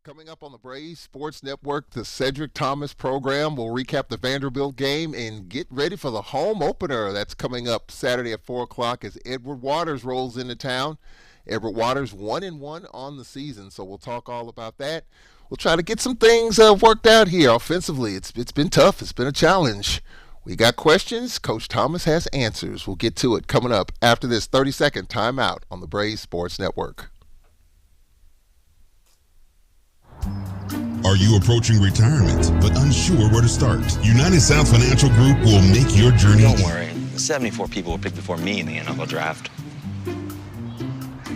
Coming up on the Braves Sports Network, the Cedric Thomas program will recap the Vanderbilt game and get ready for the home opener. That's coming up Saturday at 4 o'clock as Edward Waters rolls into town. Edward Waters 1-1 on the season, so we'll talk all about that. We'll try to get some things worked out here offensively. It's been tough. It's been a challenge. We got questions. Coach Thomas has answers. We'll get to it coming up after this 30-second timeout on the Braves Sports Network. Are you approaching retirement but unsure where to start? United South Financial Group will make your journey. Don't worry. 74 people were picked before me in the NFL draft.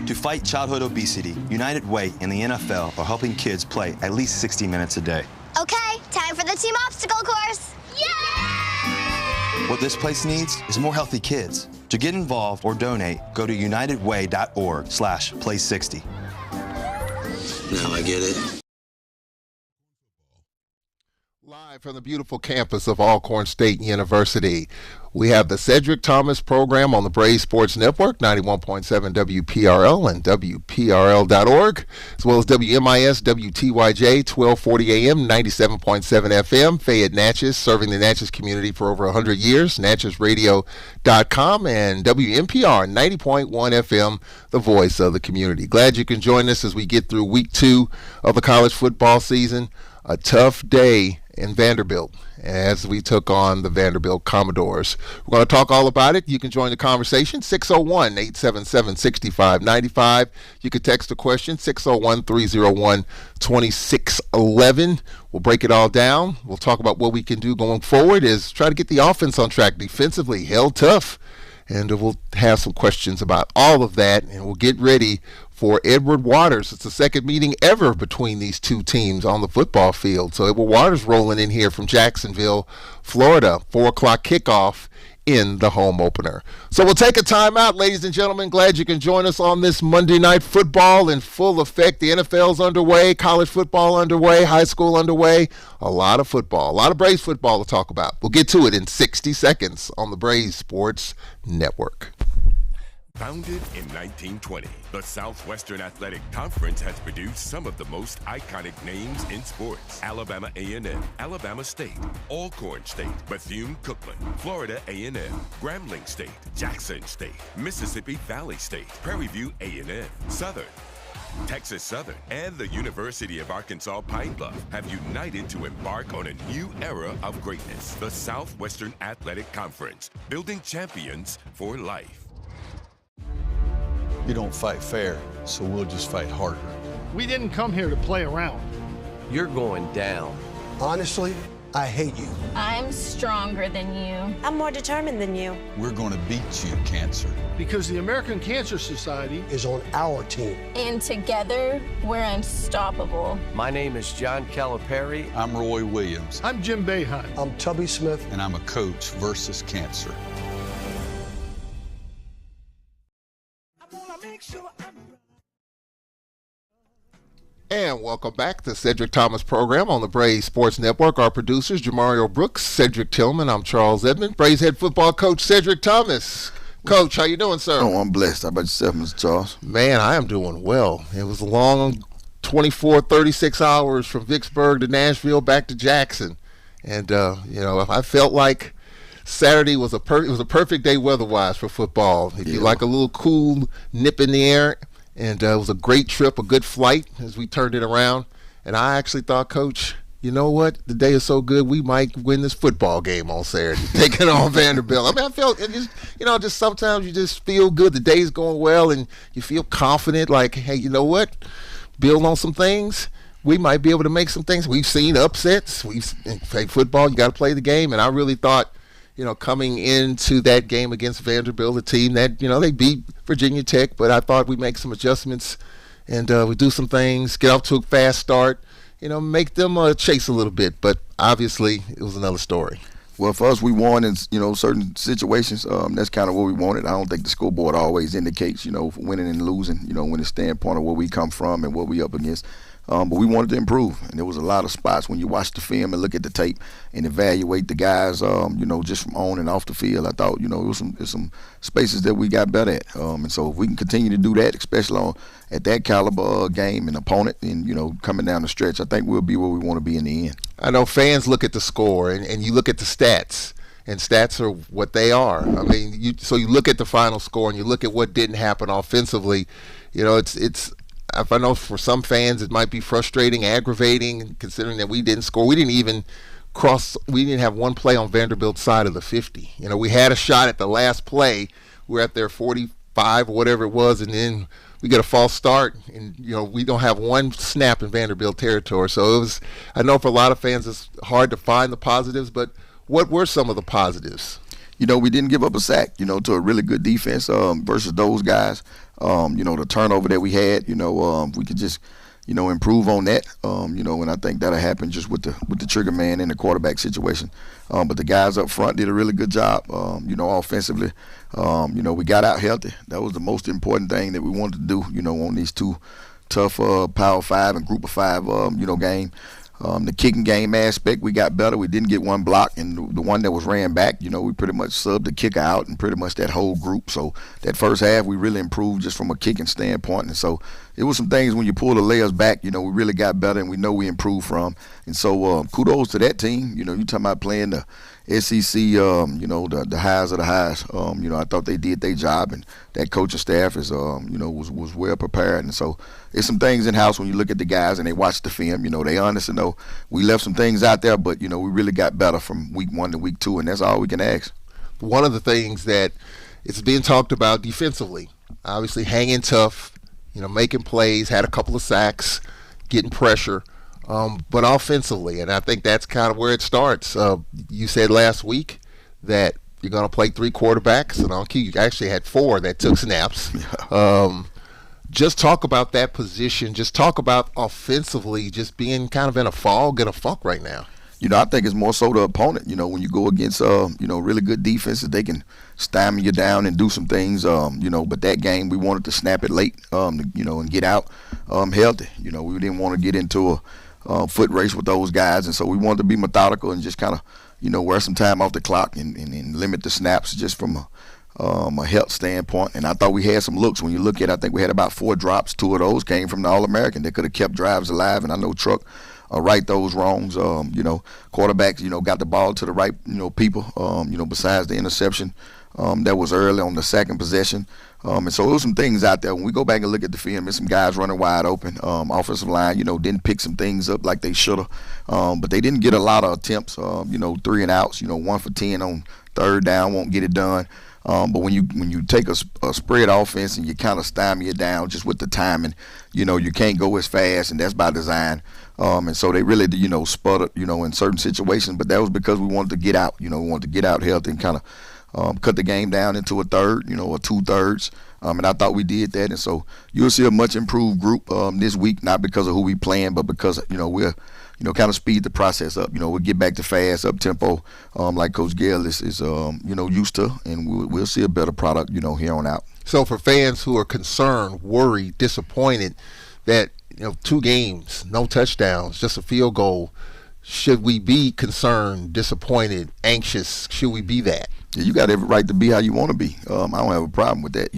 To fight childhood obesity, United Way and the NFL are helping kids play at least 60 minutes a day. Okay, time for the team obstacle course. Yay! What this place needs is more healthy kids. To get involved or donate, go to unitedway.org/play60. Now I get it. Live from the beautiful campus of Alcorn State University, we have the Cedric Thomas program on the Braves Sports Network, 91.7 WPRL and WPRL.org, as well as WMIS, WTYJ, 1240 AM, 97.7 FM, Fayette Natchez, serving the Natchez community for over 100 years, NatchezRadio.com, and WMPR, 90.1 FM, the voice of the community. Glad you can join us as we get through week 2 of the college football season. A tough day in Vanderbilt as we took on the Vanderbilt Commodores. We're going to talk all about it. You can join the conversation, 601-877-6595. You can text a question, 601-301-2611. We'll break it all down. We'll talk about what we can do going forward is try to get the offense on track defensively. Held tough. And we'll have some questions about all of that, and we'll get ready for Edward Waters. It's the second meeting ever between these two teams on the football field. So Edward Waters rolling in here from Jacksonville, Florida, 4 o'clock kickoff in the home opener. So we'll take a timeout, ladies and gentlemen. Glad you can join us on this Monday Night Football in full effect. The NFL's underway, college football underway, high school underway. A lot of football, a lot of Braves football to talk about. We'll get to it in 60 seconds on the Braves Sports Network. Founded in 1920, the Southwestern Athletic Conference has produced some of the most iconic names in sports. Alabama A&M, Alabama State, Alcorn State, Bethune-Cookman, Florida A&M, Grambling State, Jackson State, Mississippi Valley State, Prairie View A&M, Southern, Texas Southern, and the University of Arkansas Pine Bluff have united to embark on a new era of greatness. The Southwestern Athletic Conference, building champions for life. You don't fight fair, so we'll just fight harder. We didn't come here to play around. You're going down. Honestly, I hate you. I'm stronger than you. I'm more determined than you. We're going to beat you, cancer. Because the American Cancer Society is on our team. And together, we're unstoppable. My name is John Calipari. I'm Roy Williams. I'm Jim Boeheim. I'm Tubby Smith. And I'm a coach versus cancer. And welcome back to Cedric Thomas program on the Braves Sports Network. Our producers, Jamario Brooks, Cedric Tillman. I'm Charles Edmond. Braves head football coach Cedric Thomas. Coach, how you doing, sir? Oh, I'm blessed. How about yourself, Mr. Charles? Man, I am doing well. It was a long 24, 36 hours from Vicksburg to Nashville back to Jackson. And, I felt like Saturday was it was a perfect day weather-wise for football. If you like a little cool nip in the air. And it was a great trip, a good flight as we turned it around. And I actually thought, Coach, you know what? The day is so good, we might win this football game on Saturday, taking on Vanderbilt. I mean, I felt, just sometimes you just feel good. The day's going well, and you feel confident, like, hey, you know what? Build on some things. We might be able to make some things. We've seen upsets. We've played football. You got to play the game. And I really thought, coming into that game against Vanderbilt, a team that, they beat Virginia Tech, but I thought we'd make some adjustments and we do some things, get off to a fast start, make them chase a little bit. But obviously, it was another story. Well, for us, we won in, certain situations. That's kind of what we wanted. I don't think the scoreboard always indicates, winning and losing, when the standpoint of where we come from and what we up against. but we wanted to improve. And there was a lot of spots when you watch the film and look at the tape and evaluate the guys, just from on and off the field. I thought, it was some spaces that we got better at. And so if we can continue to do that, especially at that caliber game and opponent and, coming down the stretch, I think we'll be where we want to be in the end. I know fans look at the score and you look at the stats. And stats are what they are. I mean, you look at the final score and you look at what didn't happen offensively. It's. I know for some fans it might be frustrating, aggravating, considering that we didn't score. We didn't even we didn't have one play on Vanderbilt's side of the 50. We had a shot at the last play. We're at their 45 or whatever it was, and then we get a false start, and we don't have one snap in Vanderbilt territory. So it was. I know for a lot of fans it's hard to find the positives, but what were some of the positives? We didn't give up a sack, to a really good defense versus those guys. The turnover that we had, we could just, improve on that. And I think that'll happen just with the trigger man in the quarterback situation. But the guys up front did a really good job, offensively. We got out healthy. That was the most important thing that we wanted to do, on these two tough Power 5 and Group of 5, game. The kicking game aspect, we got better. We didn't get one block, and the one that was ran back, we pretty much subbed the kicker out and pretty much that whole group. So that first half, we really improved just from a kicking standpoint. And so it was some things when you pull the layers back, we really got better, and we know we improved from. And so kudos to that team. You talking about playing the SEC, the highs of the highs. I thought they did their job, and that coaching staff is, was well prepared. And so there's some things in-house when you look at the guys and they watch the film. They honest and know we left some things out there, but, we really got better from week 1 to week 2, and that's all we can ask. One of the things that it's being talked about defensively, obviously hanging tough, making plays, had a couple of sacks, getting pressure. But offensively, and I think that's kind of where it starts. You said last week that you're going to play 3 quarterbacks, and you actually had 4 that took snaps. Just talk about that position. Just talk about offensively just being kind of in a fog and a funk right now. I think it's more so the opponent. When you go against, really good defenses, they can stymie you down and do some things, but that game we wanted to snap it late, and get out healthy. We didn't want to get into a foot race with those guys, and so we wanted to be methodical and just kind of, wear some time off the clock and limit the snaps just from a health standpoint. And I thought we had some looks. When you look at it, I think we had about 4 drops. 2 of those came from the All-American that could have kept drives alive, and I know Truck right those wrongs. Quarterbacks, got the ball to the right, people, besides the interception that was early on the second possession. And so there was some things out there. When we go back and look at the film, there's some guys running wide open. Offensive line, didn't pick some things up like they should have. But they didn't get a lot of attempts, 3 and outs, 1 for 10 on third down, won't get it done. But when you take a spread offense and you kind of stymie it down just with the timing, you can't go as fast, and that's by design. And so they really, sputtered, in certain situations. But that was because we wanted to get out. We wanted to get out healthy and kind of cut the game down into a third, or 2/3. And I thought we did that. And so you'll see a much improved group this week, not because of who we playing, but because, we're, kind of speed the process up. We'll get back to fast, up tempo, like Coach Gale is used to, and we'll see a better product, here on out. So for fans who are concerned, worried, disappointed that, 2 games, no touchdowns, just a field goal, should we be concerned, disappointed, anxious? Should we be that? Yeah, you got every right to be how you want to be. I don't have a problem with that.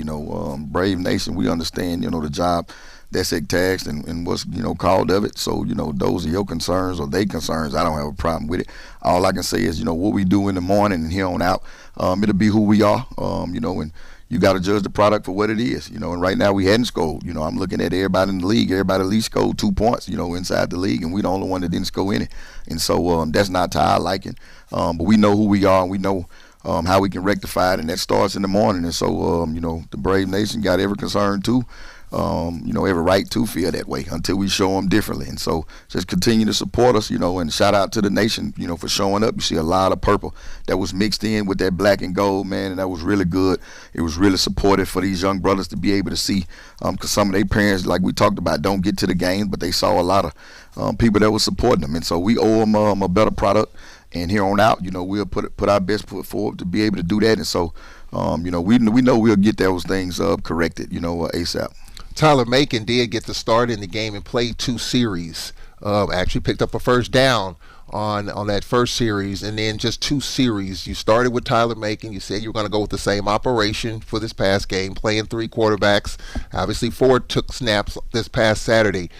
Brave Nation, we understand, the job that's taxed and what's, called of it. So, those are your concerns or they concerns. I don't have a problem with it. All I can say is, what we do in the morning and here on out, it'll be who we are, and you got to judge the product for what it is, and right now we hadn't scored. I'm looking at everybody in the league. Everybody at least scored 2 points, inside the league, and we're the only one that didn't score any. And so that's not to our liking. But we know who we are, and we know how we can rectify it, and that starts in the morning. And so, the Brave Nation got every concern too. Every right to feel that way until we show them differently. And so just continue to support us, and shout out to the nation, for showing up. You see a lot of purple that was mixed in with that black and gold, man, and that was really good. It was really supportive for these young brothers to be able to see, because some of their parents, like we talked about, don't get to the games, but they saw a lot of people that were supporting them. And so we owe them a better product. And here on out, we'll put our best foot forward to be able to do that. And so, we know we'll get those things corrected, ASAP. Tyler Macon did get the start in the game and played 2 series. Actually picked up a first down on that first series, and then just 2 series. You started with Tyler Macon. You said you were going to go with the same operation for this past game, playing 3 quarterbacks. Obviously, 4 took snaps this past Saturday.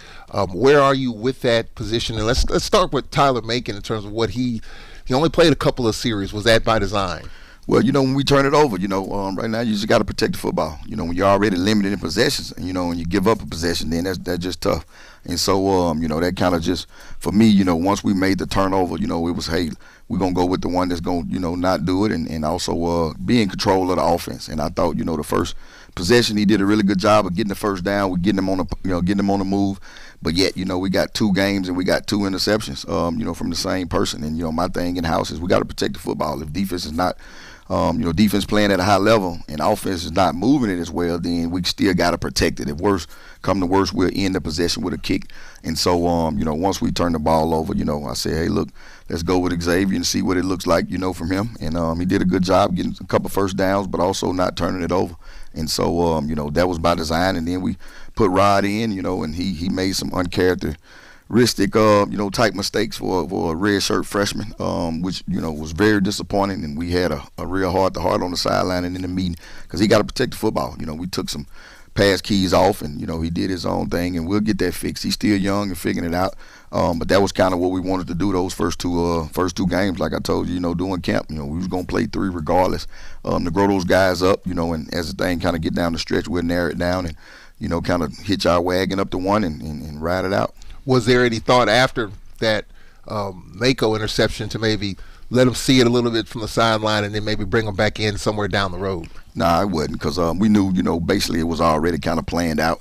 Where are you with that position? And let's start with Tyler Macon in terms of what he only played a couple of series. Was that by design? Well, when we turn it over, right now you just got to protect the football. When you're already limited in possessions, and, when you give up a possession, then that's just tough. And so, that kind of just, for me, once we made the turnover, it was, hey, we're going to go with the one that's going to, not do it and also be in control of the offense. And I thought, the first possession, he did a really good job of getting the first down. We're getting him on the move. But yet, we got 2 games and we got 2 interceptions, from the same person. And, my thing in house is we got to protect the football. If defense is not, defense playing at a high level and offense is not moving it as well, then we still got to protect it. If worse come to worse, we'll end the possession with a kick. And so, once we turn the ball over, I said, hey, look, let's go with Xavier and see what it looks like, from him. And he did a good job getting a couple first downs, but also not turning it over. And so, that was by design. And then we put Rod in, and he made some uncharacteristic, type mistakes for a red shirt freshman, which, was very disappointing. And we had a real heart-to-heart on the sideline and in the meeting because he got to protect the football. We took some pass keys off and, he did his own thing, and we'll get that fixed. He's still young and figuring it out. But that was kind of what we wanted to do those first two games. Like I told you, doing camp, we was going to play 3 regardless, to grow those guys up, and as the thing kind of get down the stretch, we'll narrow it down and, kind of hitch our wagon up to 1 and ride it out. Was there any thought after that Mako interception to maybe let him see it a little bit from the sideline and then maybe bring him back in somewhere down the road? Nah, I wouldn't, because we knew, basically it was already kind of planned out.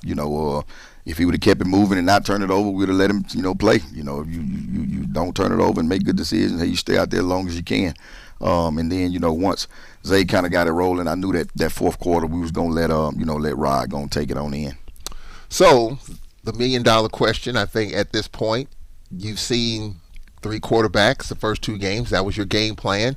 If he would have kept it moving and not turned it over, we'd have let him, play. If you don't turn it over and make good decisions, hey, you stay out there as long as you can. And then, once Zay kind of got it rolling, I knew that fourth quarter we was gonna let Rod go and take it on in. So the $1 million question, I think at this point, you've seen 3 quarterbacks the first 2 games. That was your game plan.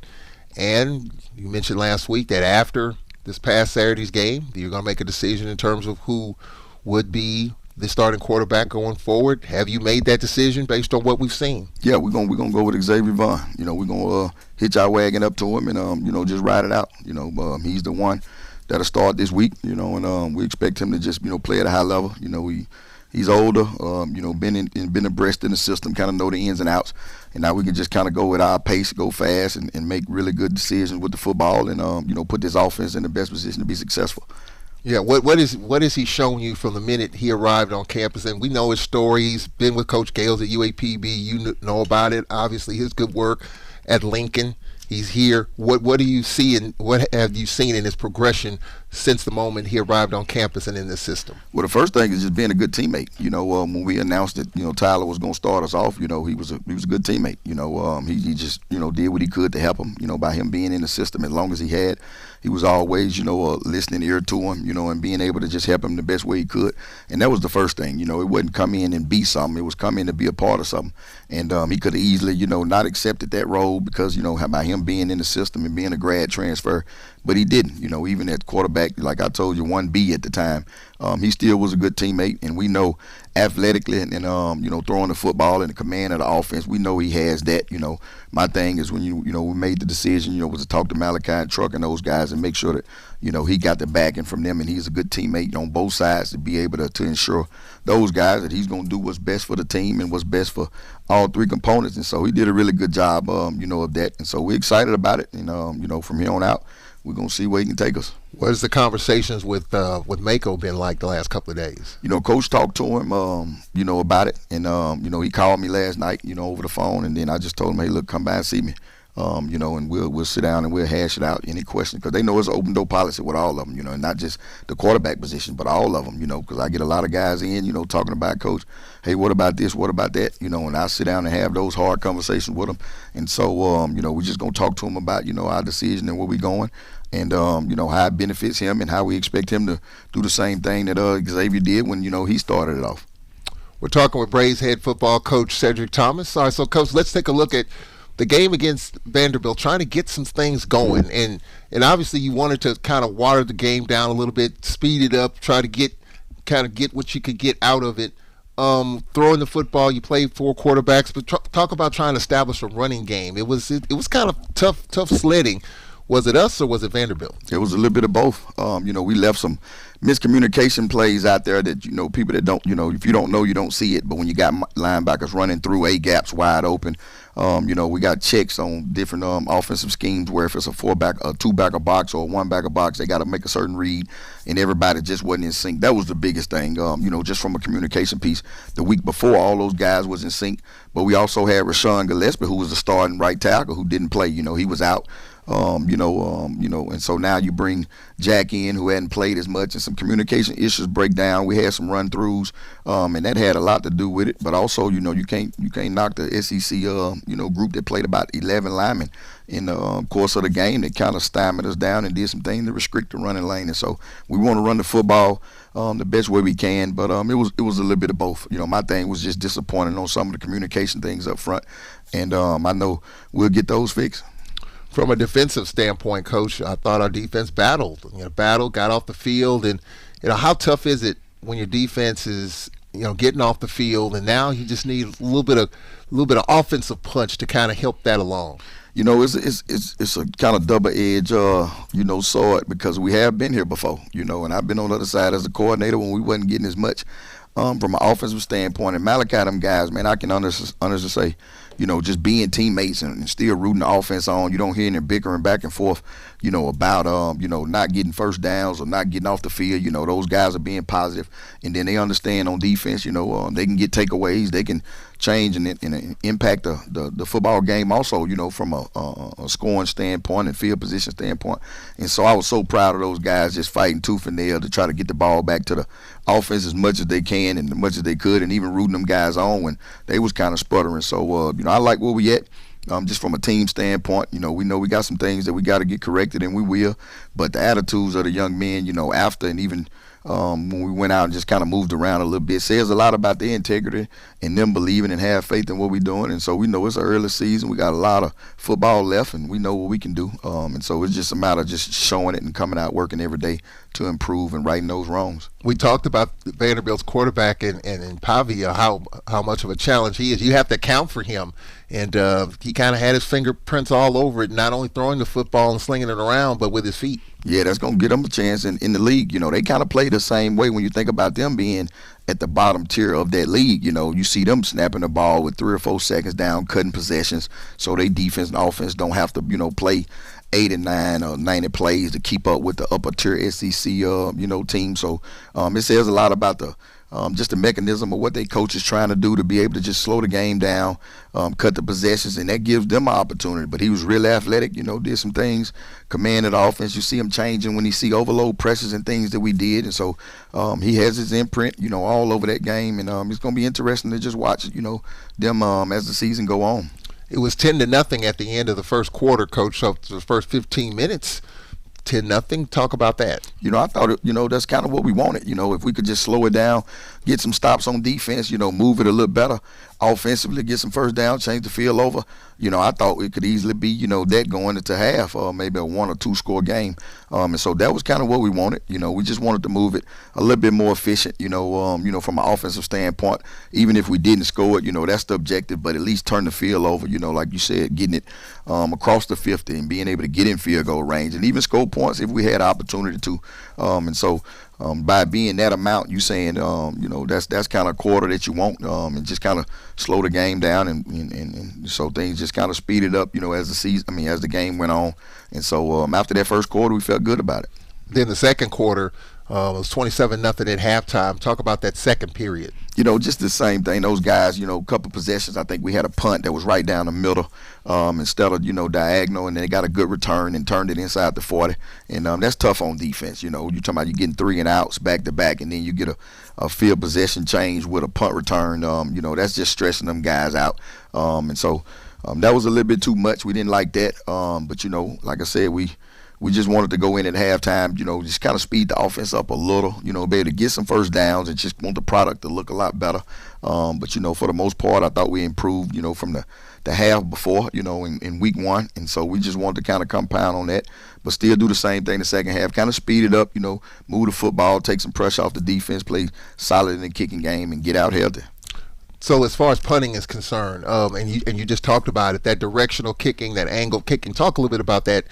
And you mentioned last week that after this past Saturday's game, you're going to make a decision in terms of who would be the starting quarterback going forward. Have you made that decision based on what we've seen? Yeah, we're gonna go with Xavier Vaughn. We're gonna hitch our wagon up to him and just ride it out. He's the one that'll start this week. And we expect him to just play at a high level. He's older, been abreast in the system, kind of know the ins and outs. And now we can just kind of go at our pace, go fast, and make really good decisions with the football and, put this offense in the best position to be successful. Yeah, what is he showing you from the minute he arrived on campus? And we know his story. He's been with Coach Gales at UAPB. You know about it. Obviously, his good work at Lincoln. He's here. What do you see and what have you seen in his progression since the moment he arrived on campus and in this system? Well, the first thing is just being a good teammate. When we announced that Tyler was going to start us off, he was a good teammate. He just did what he could to help him. By him being in the system as long as he had, he was always a listening ear to him. And being able to just help him the best way he could. And that was the first thing. It wasn't come in and be something. It was come in to be a part of something. And he could have easily not accepted that role because by him being in the system and being a grad transfer. But he didn't, even at quarterback, like I told you, 1B at the time. He still was a good teammate, and we know athletically and throwing the football and the command of the offense, we know he has that. My thing is when we made the decision, was to talk to Malachi and Truck and those guys and make sure that he got the backing from them, and he's a good teammate on both sides to be able to ensure those guys that he's going to do what's best for the team and what's best for all 3 components. And so he did a really good job, of that. And so we're excited about it. And from here on out, we're going to see where he can take us. What has the conversations with Mako been like the last couple of days? Coach talked to him, about it. And, he called me last night, over the phone. And then I just told him, hey, look, come by and see me. And we'll sit down and we'll hash it out, any questions, because they know it's an open door policy with all of them, and not just the quarterback position, but all of them, because I get a lot of guys in, talking about, Coach, hey, what about this, what about that, and I sit down and have those hard conversations with them. And so, we're just going to talk to him about, our decision and where we're going, and, how it benefits him and how we expect him to do the same thing that Xavier did when, he started it off. We're talking with Braves head football coach Cedric Thomas. All right, so, Coach, let's take a look at the game against Vanderbilt, trying to get some things going. And obviously you wanted to kind of water the game down a little bit, speed it up, try to get kind of get what you could get out of it. Throwing the football, you played 4 quarterbacks, but talk about trying to establish a running game. It was kind of tough sledding. Was it us or was it Vanderbilt? It was a little bit of both. We left some miscommunication plays out there that, people that don't, if you don't know, you don't see it. But when you got linebackers running through A gaps wide open, we got checks on different offensive schemes where if it's a 2-backer box or a 1-backer box, they got to make a certain read, and everybody just wasn't in sync. That was the biggest thing, just from a communication piece. The week before, all those guys was in sync, but we also had Rashawn Gillespie, who was the starting right tackle, who didn't play. He was out. And so now you bring Jack in, who hadn't played as much, and some communication issues break down. We had some run throughs, and that had a lot to do with it. But also, you can't knock the SEC, group that played about 11 linemen in the course of the game that kind of stymied us down and did some things to restrict the running lane. And so we want to run the football the best way we can, but it was a little bit of both. My thing was just disappointing on some of the communication things up front, and I know we'll get those fixed. From a defensive standpoint, Coach, I thought our defense battled, got off the field, and how tough is it when your defense is getting off the field, and now you just need a little bit of offensive punch to kind of help that along. It's a kind of double-edged, sword, because we have been here before, and I've been on the other side as a coordinator when we wasn't getting as much from an offensive standpoint. And Malachi, them guys, man, I can honestly say, just being teammates and still rooting the offense on. You don't hear any bickering back and forth, about, not getting first downs or not getting off the field. Those guys are being positive, and then they understand on defense, they can get takeaways, they can change and impact the football game also, from a scoring standpoint and field position standpoint. And so I was so proud of those guys just fighting tooth and nail to try to get the ball back to the offense as much as they can and as much as they could, and even rooting them guys on when they was kind of sputtering. So, I like where we at. Just from a team standpoint, we know we got some things that we got to get corrected, and we will. But the attitudes of the young men, after and even when we went out and just kind of moved around a little bit, says a lot about their integrity and them believing and have faith in what we're doing. And so we know it's an early season. We got a lot of football left, and we know what we can do. And so it's just a matter of just showing it and coming out working every day to improve and righting those wrongs. We talked about Vanderbilt's quarterback and Pavia, how much of a challenge he is. You have to account for him. And he kind of had his fingerprints all over it, not only throwing the football and slinging it around, but with his feet. Yeah, that's going to get them a chance in the league. They kind of play the same way when you think about them being at the bottom tier of that league. You see them snapping the ball with 3 or 4 seconds down, cutting possessions, so they defense and offense don't have to, play 8 and 9 or 90 plays to keep up with the upper tier SEC, team. So it says a lot about just the mechanism of what they coach is trying to do to be able to just slow the game down, cut the possessions, and that gives them an opportunity. But he was really athletic, did some things, commanded the offense. You see him changing when he see overload pressures and things that we did. And so he has his imprint, all over that game. And it's going to be interesting to just watch, them as the season go on. It was 10-0 at the end of the first quarter, Coach. So the first 15 minutes, 10-0. Talk about that. I thought, that's kind of what we wanted. If we could just slow it down, get some stops on defense, move it a little better offensively, get some first down, change the field over. I thought it could easily be, that going into half, maybe a 1 or 2 score game. And so that was kind of what we wanted. We just wanted to move it a little bit more efficient, from an offensive standpoint. Even if we didn't score it, that's the objective, but at least turn the field over, like you said, getting it across the 50 and being able to get in field goal range and even score points if we had opportunity to. And so by being that amount, you saying, that's kind of a quarter that you want, and just kind of slow the game down, and so things just kind of speeded up, as the season, as the game went on. And so after that first quarter, we felt good about it. Then the second quarter, it was 27-0 at halftime. Talk about that second period. Just the same thing. Those guys, a couple possessions. I think we had a punt that was right down the middle instead of, diagonal, and they got a good return and turned it inside the 40. And that's tough on defense. You're talking about you getting 3 and outs back to back, and then you get a field possession change with a punt return. That's just stressing them guys out. And so that was a little bit too much. We didn't like that. But, like I said, we we just wanted to go in at halftime, just kind of speed the offense up a little, be able to get some first downs and just want the product to look a lot better. But for the most part, I thought we improved, from the half before, in week one. And so we just wanted to kind of compound on that, but still do the same thing the second half, kind of speed it up, move the football, take some pressure off the defense, play solid in the kicking game, and get out healthy. So as far as punting is concerned, and you just talked about it, that directional kicking, that angle kicking, talk a little bit about that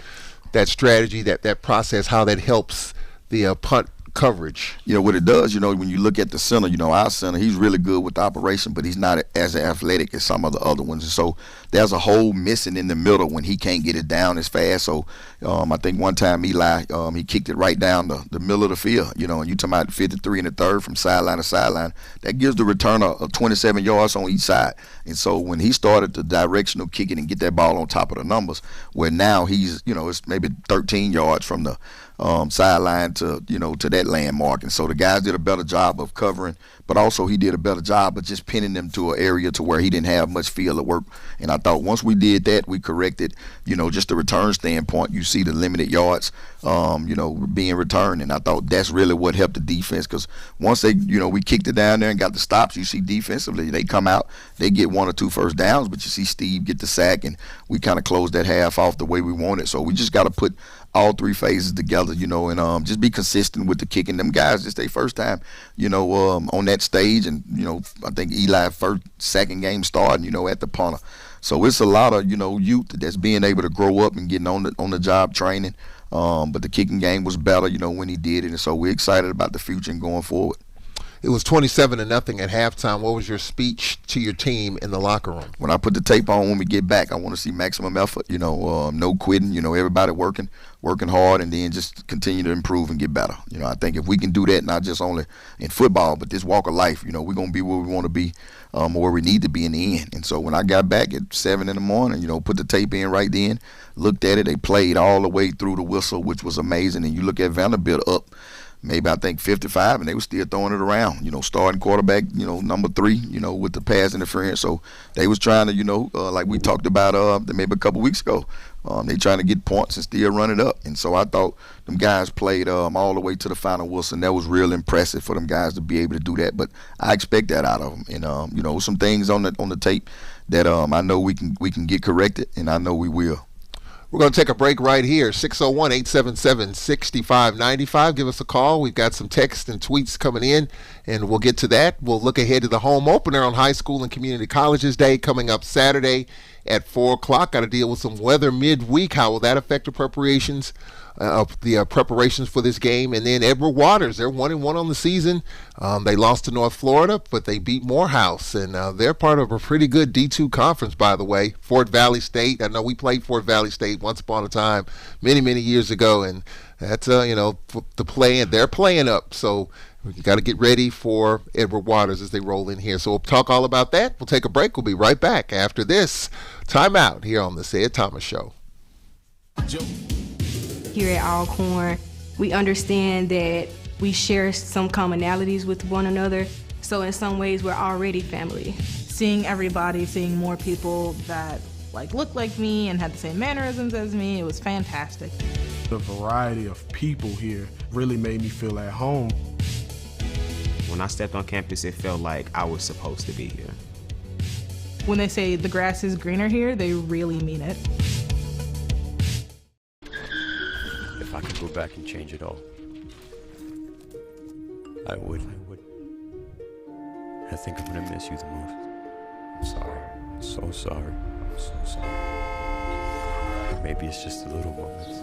strategy, that process, how that helps the punt coverage. What it does, when you look at the center, our center, he's really good with the operation, but he's not as athletic as some of the other ones. And so there's a hole missing in the middle when he can't get it down as fast. So I think one time Eli, he kicked it right down the middle of the field, and you talking about 53 and a third from sideline to sideline. That gives the returner 27 yards on each side. And so when he started the directional kicking and get that ball on top of the numbers, where now he's, it's maybe 13 yards from the sideline to that landmark. And so the guys did a better job of covering, but also he did a better job of just pinning them to an area to where he didn't have much field of work. And I thought once we did that, we corrected, just the return standpoint. You see the limited yards, being returned. And I thought that's really what helped the defense, because once they, we kicked it down there and got the stops, you see defensively, they come out, they get 1 or 2 first downs, but you see Steve get the sack, and we kind of closed that half off the way we wanted. So we just got to put all 3 phases together, and just be consistent with the kicking. Them guys, just their first time, on that stage, and I think Eli second game starting, at the punter. So it's a lot of youth that's being able to grow up and getting on the job training. But the kicking game was better, when he did it, and so we're excited about the future and going forward. It was 27-0 at halftime. What was your speech to your team in the locker room? When I put the tape on when we get back, I want to see maximum effort, no quitting, everybody working hard, and then just continue to improve and get better. I think if we can do that, not just only in football, but this walk of life, we're going to be where we want to be, where we need to be in the end. And so when I got back at 7 in the morning, put the tape in right then, looked at it, they played all the way through the whistle, which was amazing. And you look at Vanderbilt up, maybe I think 55, and they were still throwing it around, starting quarterback, number 3, with the pass interference. So they was trying to, like we talked about maybe a couple weeks ago, they trying to get points and still run it up. And so I thought them guys played all the way to the final whistle, and that was real impressive for them guys to be able to do that. But I expect that out of them. And, some things on the tape that I know we can get corrected, and I know we will. We're going to take a break right here. 601-877-6595. Give us a call. We've got some texts and tweets coming in, and we'll get to that. We'll look ahead to the home opener on High School and Community Colleges Day coming up Saturday at 4 o'clock. Got to deal with some weather midweek. How will that affect the preparations for this game? And then Edward Waters, they're 1-1 on the season. They lost to North Florida, but they beat Morehouse, and they're part of a pretty good D2 conference, by the way. Fort Valley State, I know we played Fort Valley State once upon a time many years ago, and that's they're playing up, so we got to get ready for Edward Waters as they roll in here. So we'll talk all about that. We'll take a break. We'll be right back after this timeout here on the Ed Thomas Show. Here at Alcorn, we understand that we share some commonalities with one another. So in some ways, we're already family. Seeing everybody, seeing more people that looked like me and had the same mannerisms as me, it was fantastic. The variety of people here really made me feel at home. When I stepped on campus, it felt like I was supposed to be here. When they say the grass is greener here, they really mean it. If I could go back and change it all, I would. I think I'm gonna miss you the most. I'm sorry. I'm so sorry. I'm so sorry. Maybe it's just the little moments.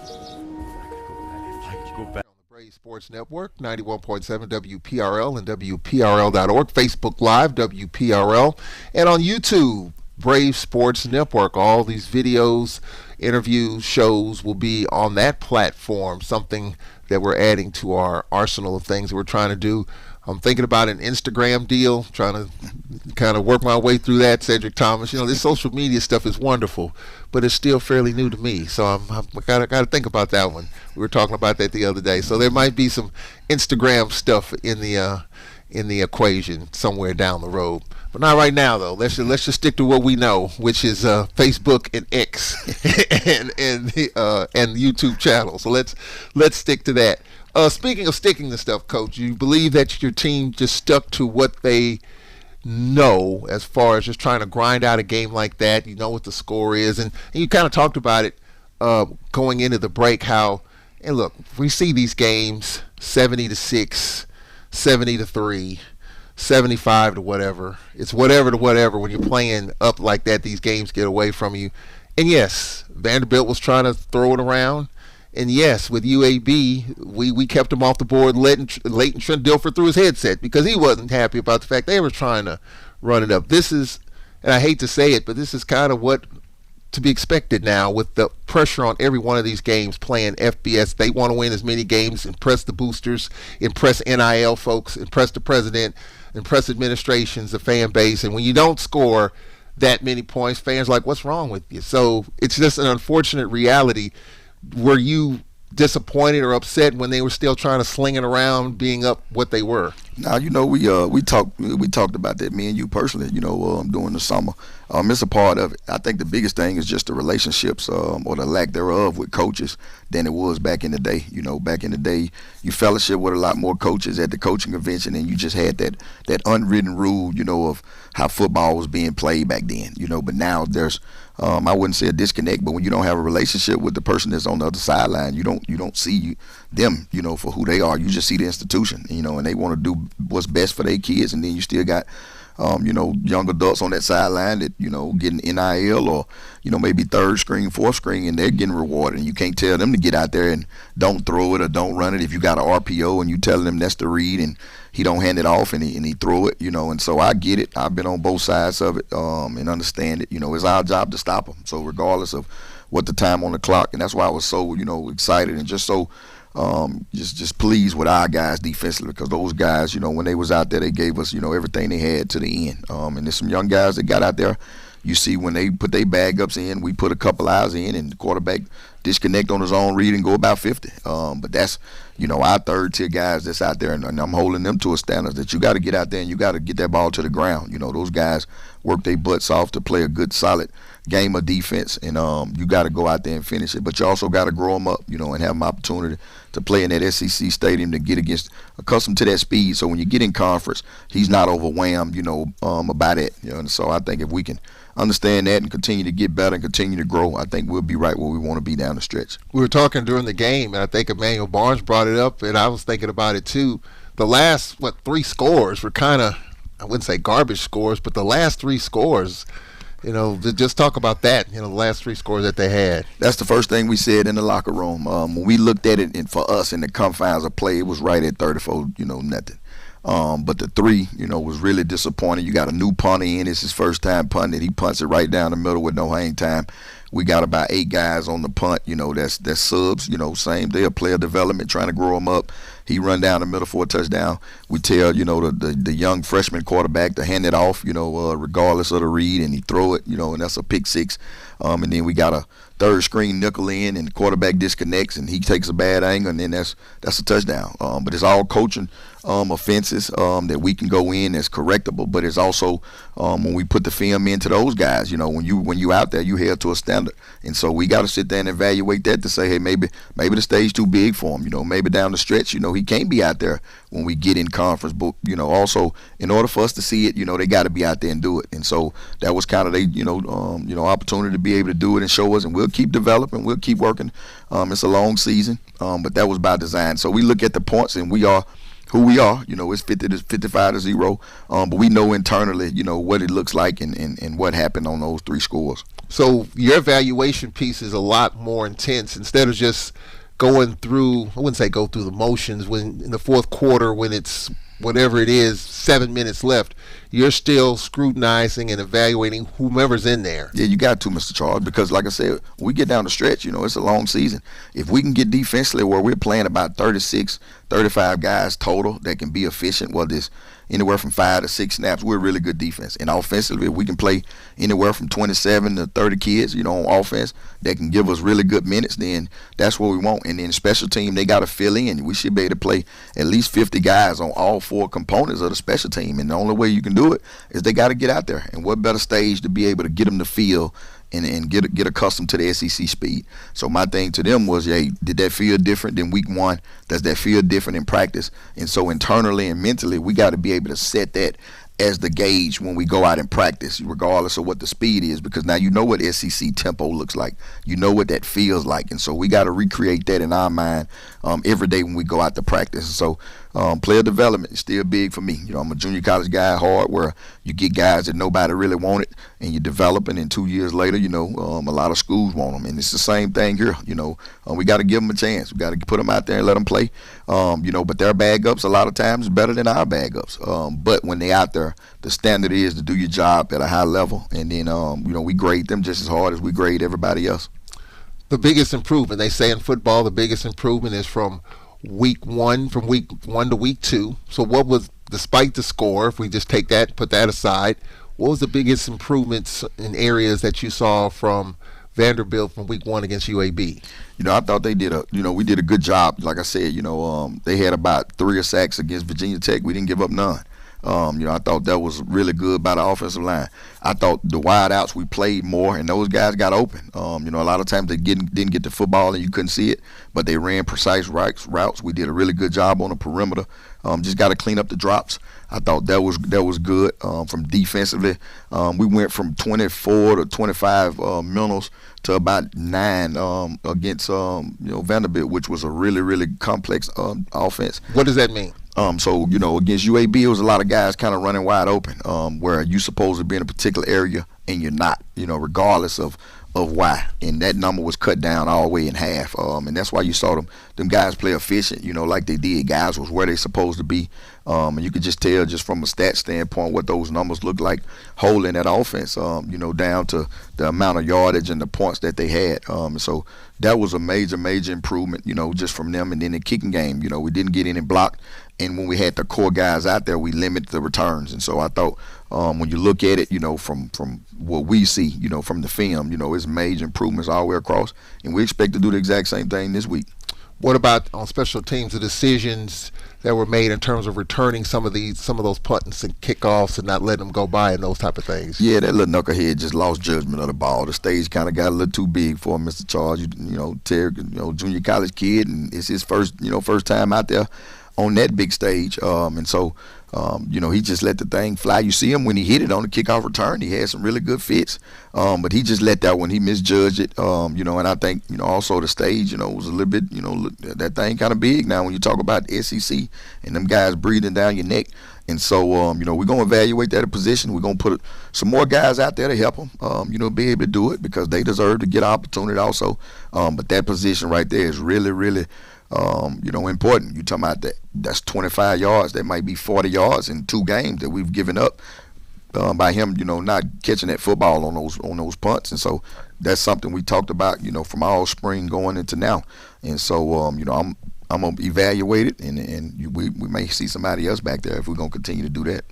If I could go back. Sports Network, 91.7 WPRL and WPRL.org, Facebook Live, WPRL, and on YouTube, Brave Sports Network. All these videos, interviews, shows will be on that platform, something that we're adding to our arsenal of things that we're trying to do. I'm thinking about an Instagram deal, trying to kind of work my way through that, Cedric Thomas. This social media stuff is wonderful, but it's still fairly new to me, so I got to think about that one. We were talking about that the other day, so there might be some Instagram stuff in the in the equation somewhere down the road. But not right now, though. Let's just stick to what we know, which is Facebook and X and YouTube channel. So let's stick to that. Speaking of sticking to stuff, Coach, you believe that your team just stuck to what they know as far as just trying to grind out a game like that. You know what the score is, and you kind of talked about it going into the break. How, and look, we see these games 70-6, 70-3. 75 to whatever. It's whatever to whatever. When you're playing up like that, these games get away from you. And yes, Vanderbilt was trying to throw it around. And yes, with UAB, we kept him off the board. Leighton Trent Dilfer threw his headset because he wasn't happy about the fact they were trying to run it up. This is, and I hate to say it, but this is kind of what to be expected now with the pressure on every one of these games playing FBS. They want to win as many games, impress the boosters, impress NIL folks, impress the president, impress administrations, the fan base. And when you don't score that many points, fans are like, what's wrong with you? So it's just an unfortunate reality. Were you disappointed or upset when they were still trying to sling it around, being up what they were? Now, we talked about that, me and you personally, during the summer. It's a part of it. I think the biggest thing is just the relationships or the lack thereof with coaches than it was back in the day. Back in the day, you fellowship with a lot more coaches at the coaching convention, and you just had that unwritten rule, of how football was being played back then. But now there's, I wouldn't say a disconnect, but when you don't have a relationship with the person that's on the other sideline, you don't see them, for who they are. You just see the institution, and they want to do what's best for their kids, and then you still got young adults on that sideline that, getting NIL or, maybe third screen, fourth screen, and they're getting rewarded. And you can't tell them to get out there and don't throw it or don't run it. If you got an RPO and you telling them that's the read and he don't hand it off and he throw it, and so I get it. I've been on both sides of it and understand it. It's our job to stop them. So regardless of what the time on the clock, and that's why I was so, excited and just so just pleased with our guys defensively, because those guys, when they was out there, they gave us, everything they had to the end. And there's some young guys that got out there. You see when they put their bag ups in, we put a couple hours in, and the quarterback disconnect on his own read and go about 50. But that's, our third tier guys that's out there, and I'm holding them to a standard that you got to get out there and you got to get that ball to the ground. Those guys work their butts off to play a good, solid game of defense, and you got to go out there and finish it. By also got to grow them up, and have them opportunity to play in that SEC stadium, to get accustomed to that speed. So when you get in conference, he's not overwhelmed, about it. And so I think if we can understand that and continue to get better and continue to grow, I think we'll be right where we want to be down the stretch. We were talking during the game, and I think Emmanuel Barnes brought it up, and I was thinking about it too. The last, 3 scores were kind of, I wouldn't say garbage scores, but the last 3 scores, just talk about that, the last 3 scores that they had. That's the first thing we said in the locker room. When we looked at it, and for us in the confines of play, it was right at 34, nothing. But the 3, was really disappointing. You got a new punter in. It's his first time punting. He punts it right down the middle with no hang time. We got about 8 guys on the punt, that's subs, same day of player development, trying to grow them up. He run down the middle for a touchdown. We tell, the young freshman quarterback to hand it off, regardless of the read, and he throw it, and that's a pick 6. And then we got a third screen nickel in, and the quarterback disconnects, and he takes a bad angle, and then that's a touchdown. But it's all coaching offenses that we can go in that's correctable. But it's also when we put the film into those guys, when you out there, you held to a standard, and so we got to sit there and evaluate that to say, hey, maybe the stage too big for him. Maybe down the stretch, he can't be out there when we get in conference. But also in order for us to see it, they got to be out there and do it. And so that was kind of the opportunity to be able to do it and show us, and we'll keep developing, we'll keep working. It's a long season, but that was by design. So we look at the points, and we are who we are. It's 55-0, but we know internally, what it looks like and what happened on those 3 scores. So your evaluation piece is a lot more intense. Instead of just going through, I wouldn't say go through the motions, when in the fourth quarter, when it's whatever it is, 7 minutes left, you're still scrutinizing and evaluating whomever's in there. Yeah, you got to, Mr. Charles, because like I said, when we get down the stretch, it's a long season. If we can get defensively where we're playing about 36 35 guys total that can be efficient, whether it's anywhere from 5 to 6 snaps. We're a really good defense. And offensively, if we can play anywhere from 27 to 30 kids, on offense that can give us really good minutes, then that's what we want. And then special team, they got to fill in. We should be able to play at least 50 guys on all 4 components of the special team. And the only way you can do it is they got to get out there. And what better stage to be able to get them to feel and get accustomed to the SEC speed. So my thing to them was, hey, did that feel different than week 1? Does that feel different in practice? And so internally and mentally, we got to be able to set that as the gauge when we go out and practice, regardless of what the speed is, because now you know what SEC tempo looks like. You know what that feels like. And so we got to recreate that in our mind every day when we go out to practice. And so player development is still big for me. I'm a junior college guy, hard, where you get guys that nobody really wanted, and you develop, and 2 years later, a lot of schools want them. And it's the same thing here. We got to give them a chance. We got to put them out there and let them play. But their bag ups a lot of times is better than our bag ups. But when they out there, the standard is to do your job at a high level, and then we grade them just as hard as we grade everybody else. The biggest improvement, they say in football, the biggest improvement is from week 1 to week 2. So what was, despite the score, if we just take that, put that aside, what was the biggest improvements in areas that you saw from Vanderbilt from week 1 against UAB? I thought they did we did a good job. Like I said, they had about 3 sacks against Virginia Tech. We didn't give up none. I thought that was really good by the offensive line. I thought the wide outs, we played more, and those guys got open. A lot of times they didn't get the football and you couldn't see it, but they ran precise routes. We did a really good job on the perimeter. Just got to clean up the drops. I thought that was good. From defensively, we went from 24 to 25 mentals to about 9 against Vanderbilt, which was a really, really complex offense. What does that mean? So against UAB, it was a lot of guys kind of running wide open, where you're supposed to be in a particular area and you're not, regardless of why. And that number was cut down all the way in half. And that's why you saw them guys play efficient, like they did. Guys was where they supposed to be. And you could just tell just from a stat standpoint what those numbers look like holding that offense, down to the amount of yardage and the points that they had. So that was a major, major improvement, just from them. And then the kicking game, we didn't get any blocked. And when we had the core guys out there, we limited the returns. And so I thought when you look at it, from what we see, from the film, it's major improvements all the way across. And we expect to do the exact same thing this week. What about on special teams, the decisions that were made in terms of returning some of those punts and kickoffs and not letting them go by and those type of things? Yeah, that little knucklehead just lost judgment of the ball. The stage kind of got a little too big for him, Mr. Charles. Terry, junior college kid, and it's his first time out there on that big stage. And so, he just let the thing fly. You see him when he hit it on the kickoff return. He had some really good fits, but he just let that one. He misjudged it, and I think, also the stage, was a little bit, that thing kind of big now when you talk about the SEC and them guys breathing down your neck. And so, we're going to evaluate that position. We're going to put some more guys out there to help them, be able to do it because they deserve to get an opportunity also. But that position right there is really, really important. You're talking about that's 25 yards. That might be 40 yards in 2 games that we've given up by him, not catching that football on those punts. And so that's something we talked about, from all spring going into now. And so, I'm going to evaluate it, and we may see somebody else back there if we're going to continue to do that.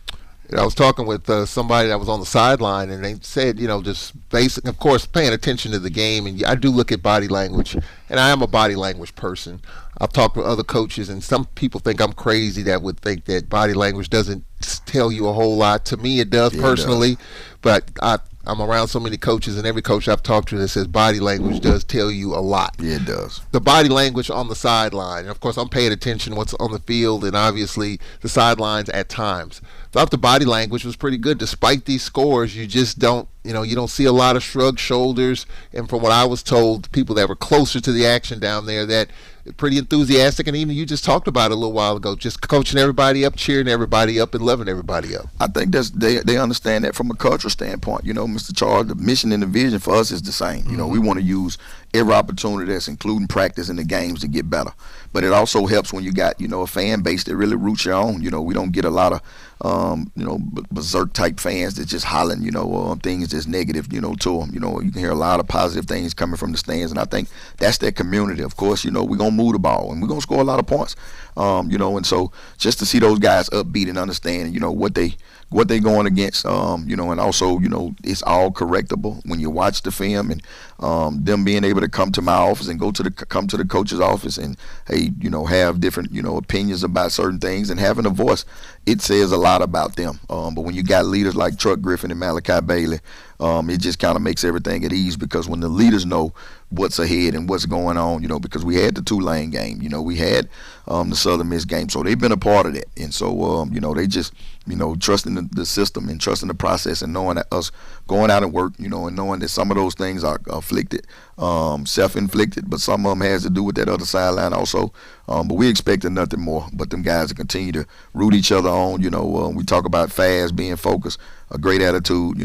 I was talking with somebody that was on the sideline, and they said, just basic, of course, paying attention to the game. And I do look at body language, and I am a body language person. I've talked with other coaches, and some people think I'm crazy that would think that body language doesn't tell you a whole lot. To me, it does personally, it does. But I'm around so many coaches, and every coach I've talked to that says body language does tell you a lot. Yeah, it does. The body language on the sideline, and of course I'm paying attention to what's on the field and obviously the sidelines at times. Thought the body language was pretty good. Despite these scores, you just don't, you don't see a lot of shrugged shoulders. And from what I was told, people that were closer to the action down there, that pretty enthusiastic, and even you just talked about it a little while ago, just coaching everybody up, cheering everybody up, and loving everybody up. I think they understand that from a cultural standpoint. Mr. Charles, the mission and the vision for us is the same. We want to use every opportunity that's including practice in the games to get better. But it also helps when you got, a fan base that really roots you on. We don't get a lot of, berserk type fans that just hollering, things that's negative, to them. You can hear a lot of positive things coming from the stands, and I think that's that community. Of course, we're going to move the ball, and we're going to score a lot of points, and so just to see those guys upbeat and understand, what they going against, and also, it's all correctable when you watch the film, and them being able to come to my office and come to the coach's office and, hey, have different, opinions about certain things and having a voice, it says a lot about them. But when you got leaders like Chuck Griffin and Malachi Bailey, it just kind of makes everything at ease, because when the leaders know what's ahead and what's going on, because we had the Tulane game, we had the Southern Miss game, so they've been a part of that, and so they just trusting the system and trusting the process and knowing that us going out and work, and knowing that some of those things are afflicted, self-inflicted, but some of them has to do with that other sideline also. But we expected nothing more but them guys to continue to root each other on. We talk about fast, being focused, a great attitude,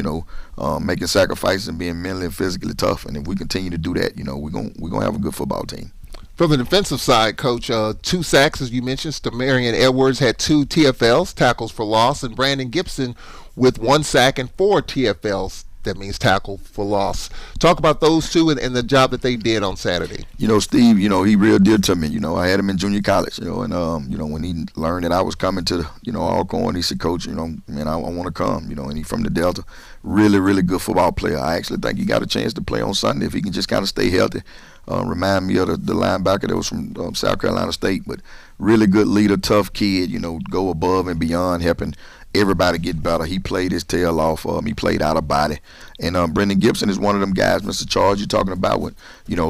making sacrifices and being mentally and physically tough. And if we continue to do that, we're gonna have a good football team. From the defensive side, Coach, 2 sacks, as you mentioned. Stamarian Edwards had 2 TFLs, tackles for loss, and Brandon Gibson with 1 sack and 4 TFLs. That means tackle for loss. Talk about those two and the job that they did on Saturday. Steve, he real dear to me. I had him in junior college, and, when he learned that I was coming to the, Alcorn, he said, Coach, man, I want to come, and he from the Delta. Really, really good football player. I actually think he got a chance to play on Sunday if he can just kind of stay healthy. Remind me of the linebacker that was from South Carolina State, but really good leader, tough kid, go above and beyond, helping everybody get better. He played his tail off. He played out of body. And Brendan Gibson is one of them guys, Mr. Charles, you're talking about when,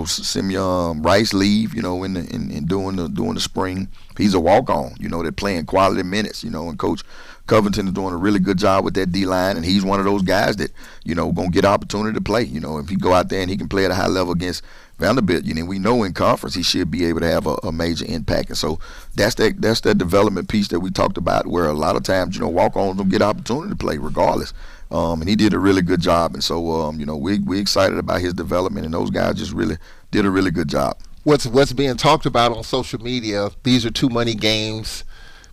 Simeon Rice leave, in doing the spring. He's a walk-on, they're playing quality minutes, and Coach Covington is doing a really good job with that D-line, and he's one of those guys that, going to get opportunity to play. If he go out there and he can play at a high level against Vanderbilt, we know in conference he should be able to have a major impact. And so that's that development piece that we talked about, where a lot of times, walk-ons don't get opportunity to play regardless. And he did a really good job. And so, we excited about his development, and those guys just really did a really good job. What's being talked about on social media, these are 2 money games,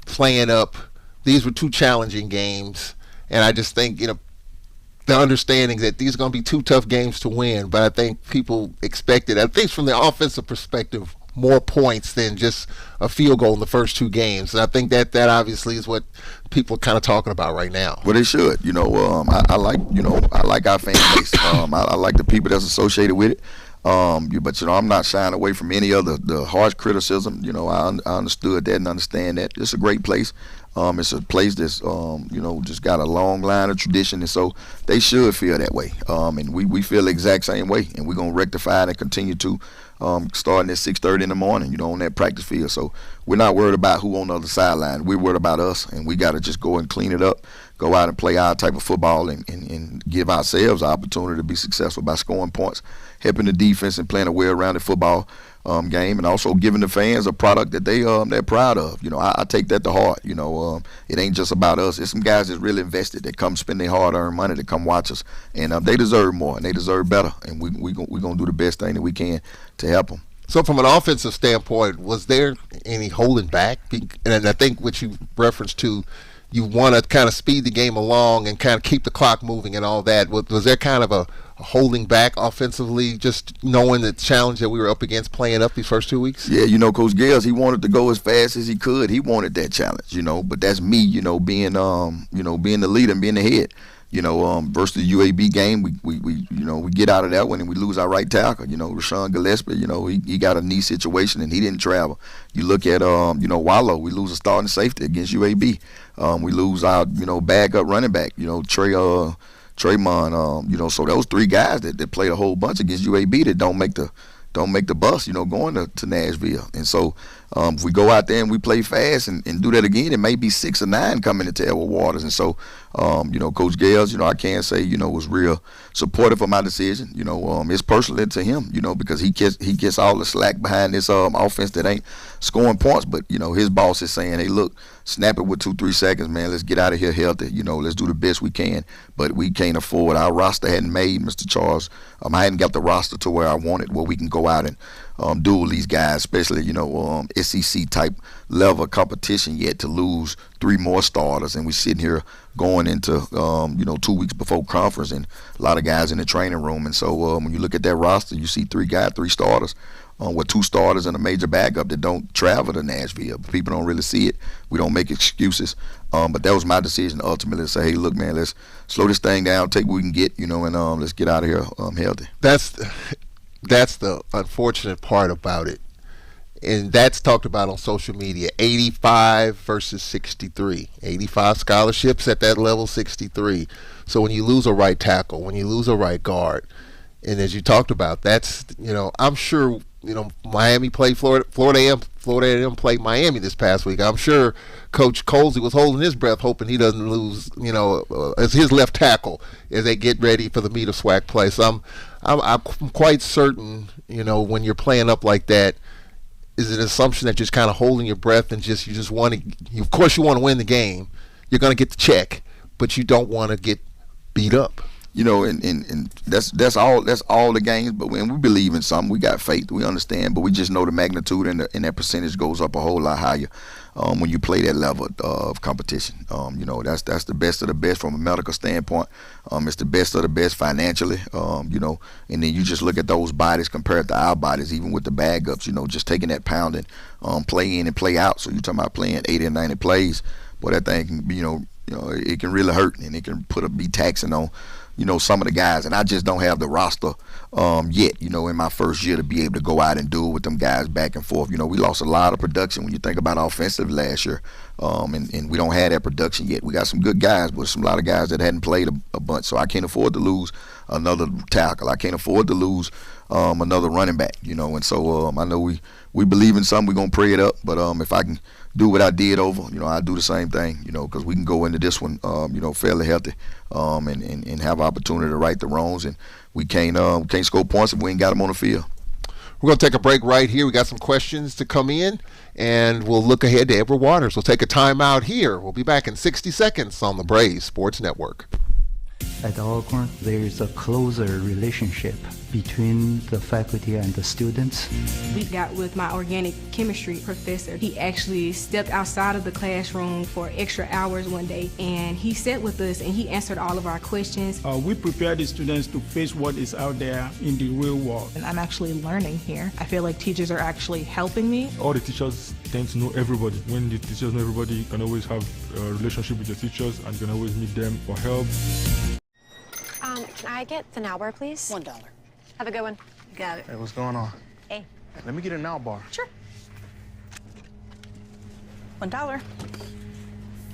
playing up. These were 2 challenging games. And I just think, the understanding that these are going to be 2 tough games to win, but I think people expected, I think from the offensive perspective, more points than just a field goal in the first 2 games. And I think that obviously is what people are kind of talking about right now. Well, they should. I like our fan base. I like the people that's associated with it. But I'm not shying away from any of the harsh criticism. I understood that and understand that. It's a great place. It's a place that's just got a long line of tradition, and so they should feel that way. And we feel the exact same way, and we're gonna rectify it and continue to, starting at 6:30 in the morning, on that practice field. So we're not worried about who on the other sideline. We're worried about us, and we got to just go and clean it up, go out and play our type of football, and give ourselves an opportunity to be successful by scoring points, helping the defense, and playing a well-rounded football game, and also giving the fans a product that they're proud of. I take that to heart. It ain't just about us. It's some guys that's really invested, that come spend their hard-earned money to come watch us, and they deserve more, and they deserve better, and we're gonna do the best thing that we can to help them. So from an offensive standpoint, was there any holding back? And I think what you referenced to, you want to kind of speed the game along and kind of keep the clock moving and all that. Was there kind of a holding back offensively, just knowing the challenge that we were up against playing up these first 2 weeks? Yeah, Coach Gales, he wanted to go as fast as he could. He wanted that challenge, but that's me, being the leader and being the head. Versus the UAB game, we get out of that one and we lose our right tackle. Rashawn Gillespie, he got a knee situation and he didn't travel. You look at, Wallow, we lose a starting safety against UAB. We lose our, backup running back, Tremont, so those 3 guys that played a whole bunch against UAB that don't make the bus, going to Nashville. And so If we go out there and we play fast and do that again, it may be 6 or 9 coming into Edward Waters. And so, Coach Gales, I can say, was real supportive of my decision. It's personal to him, because he gets all the slack behind this offense that ain't scoring points. But, his boss is saying, hey, look, snap it with 2-3 seconds, man. Let's get out of here healthy. Let's do the best we can. But we can't afford. Our roster hadn't made, Mr. Charles. I hadn't got the roster to where I wanted, where we can go out and duel these guys, especially, SEC type level of competition yet to lose 3 more starters. And we're sitting here going into, 2 weeks before conference and a lot of guys in the training room. And so when you look at that roster, you see 3 starters. With 2 starters and a major backup that don't travel to Nashville. People don't really see it. We don't make excuses. But that was my decision ultimately to say, hey, look, man, let's slow this thing down, take what we can get, and let's get out of here healthy. That's the unfortunate part about it. And that's talked about on social media, 85 versus 63. 85 scholarships at that level, 63. So when you lose a right tackle, when you lose a right guard, and as you talked about, that's, I'm sure, Miami played Florida A&M played Miami this past week. I'm sure Coach Colsey was holding his breath, hoping he doesn't lose, as his left tackle as they get ready for the meat of SWAC play. So I'm quite certain, when you're playing up like that, is an assumption that you're just kind of holding your breath and you just want to. Of course, you want to win the game. You're going to get the check, but you don't want to get beat up. And that's all the games. But when we believe in something, we got faith. We understand, but we just know the magnitude and that percentage goes up a whole lot higher when you play that level of competition. That's the best of the best from a medical standpoint. It's the best of the best financially. And then you just look at those bodies compared to our bodies, even with the bag ups. Just taking that pounding, play in and play out. So you're talking about playing 80 or 90 plays. Boy, that thing can, it can really hurt, and it can be taxing on. Some of the guys, and I just don't have the roster yet, in my first year to be able to go out and do it with them guys back and forth. We lost a lot of production when you think about offensive last year, and we don't have that production yet. We got some good guys, but a lot of guys that hadn't played a bunch, so I can't afford to lose another tackle. I can't afford to lose another running back, and so I know we believe in something. We're going to pray it up, but if I can do what I did over, I do the same thing, because we can go into this one, fairly healthy, and have opportunity to right the wrongs, and we can't score points if we ain't got them on the field. We're going to take a break right here. We got some questions to come in, and we'll look ahead to Edward Waters. We'll take a timeout here. We'll be back in 60 seconds on the Braves Sports Network. At Alcorn, there is a closer relationship between the faculty and the students. We got with my organic chemistry professor. He actually stepped outside of the classroom for extra hours one day, and he sat with us and he answered all of our questions. We prepare the students to face what is out there in the real world. And I'm actually learning here. I feel like teachers are actually helping me. All the teachers tend to know everybody. When the teachers know everybody, you can always have a relationship with your teachers and you can always meet them for help. Can I get the now bar, please? $1. Have a good one. Got it. Hey, what's going on? Hey. Let me get a now bar. Sure. $1.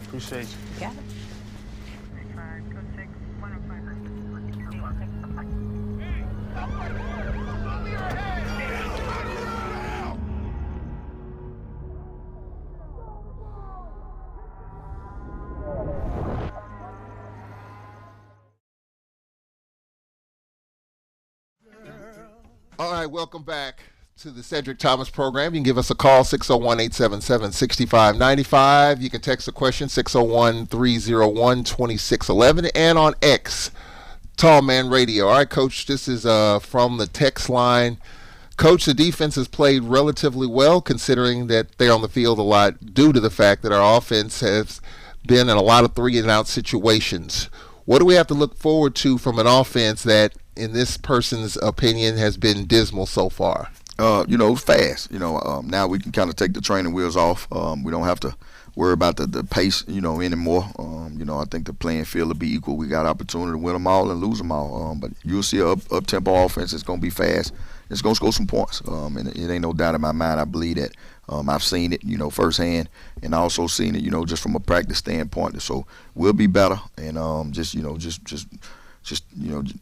Appreciate you. Got it. All right, welcome back to the Cedric Thomas program. You can give us a call, 601-877-6595. You can text a question, 601-301-2611. And on X, Tall Man Radio. All right, Coach, this is from the text line. Coach, the defense has played relatively well considering that they're on the field a lot due to the fact that our offense has been in a lot of 3-and-out situations. What do we have to look forward to from an offense that, in this person's opinion, has been dismal so far? Fast. Now we can kind of take the training wheels off. We don't have to worry about the pace, anymore. I think the playing field will be equal. We got opportunity to win them all and lose them all. But you'll see an up-tempo offense. It's going to be fast. It's going to score some points. And it ain't no doubt in my mind. I believe that. I've seen it, firsthand, and I also seen it, just from a practice standpoint. So we'll be better, and just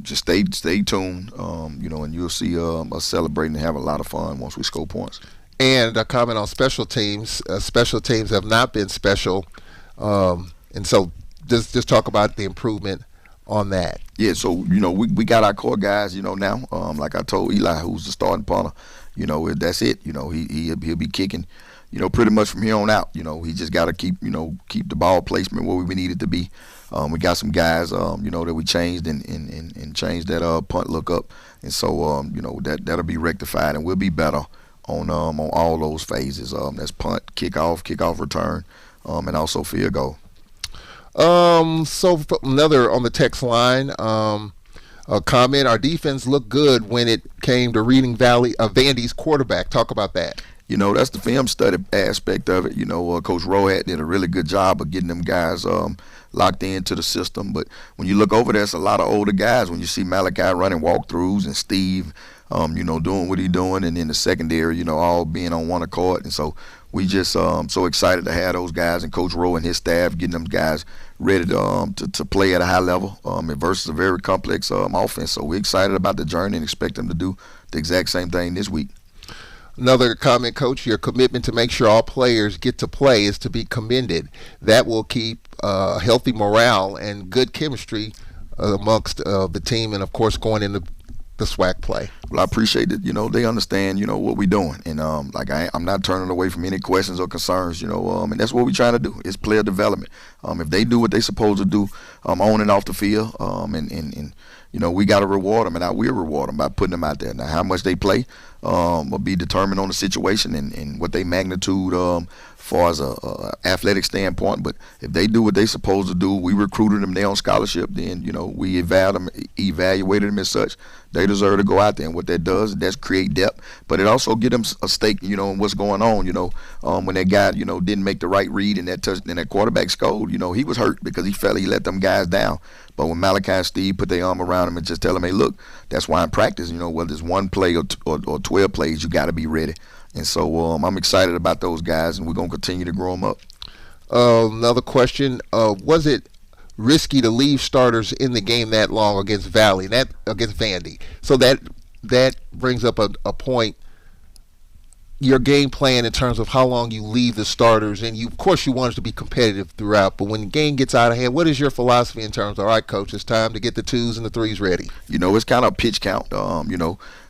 stay tuned, and you'll see us celebrating and have a lot of fun once we score points. And a comment on special teams. Special teams have not been special, and so just talk about the improvement on that. Yeah, so we got our core guys, now. Like I told Eli, who's the starting punter, that's it. He'll be kicking, pretty much from here on out. He just got to keep the ball placement where we need it to be. We got some guys, that we changed and changed that punt look up, and so that'll be rectified, and we'll be better on all those phases. That's punt, kickoff return, and also field goal. So another on the text line, a comment: our defense looked good when it came to reading Vandy's quarterback. Talk about that. That's the film study aspect of it. Coach Rohat did a really good job of getting them guys locked into the system. But when you look over there, it's a lot of older guys. When you see Malachi running walkthroughs and Steve, doing what he's doing, and in the secondary, all being on one accord. And so we just so excited to have those guys and Coach Rowe and his staff getting them guys ready to play at a high level versus a very complex offense. So we're excited about the journey and expect them to do the exact same thing this week. Another comment, Coach: your commitment to make sure all players get to play is to be commended. That will keep healthy morale and good chemistry amongst the team, and of course going into the SWAC play. Well, I appreciate that. They understand, what we're doing, and I'm not turning away from any questions or concerns. And that's what we're trying to do. It's player development. If they do what they're supposed to do, on and off the field, and we got to reward them, and I will reward them by putting them out there. Now, how much they play will be determined on the situation and what they magnitude far as a athletic standpoint. But if they do what they're supposed to do, we recruited them, they're on scholarship, then we evaluated them as such. They deserve to go out there, and what that does, that's create depth, but it also get them a stake, in what's going on. When that guy, didn't make the right read and that quarterback scored, he was hurt because he felt he let them guys down. But when Malachi and Steve put their arm around him and just tell him, hey, look, that's why in practice, whether it's one play or 12 plays, you got to be ready. And so I'm excited about those guys, and we're going to continue to grow them up. Another question: was it risky to leave starters in the game that long against Vandy? So that brings up a point. Your game plan in terms of how long you leave the starters, and of course you want it to be competitive throughout, but when the game gets out of hand, what is your philosophy in terms of, all right, Coach, it's time to get the 2s and the 3s ready? It's kind of a pitch count.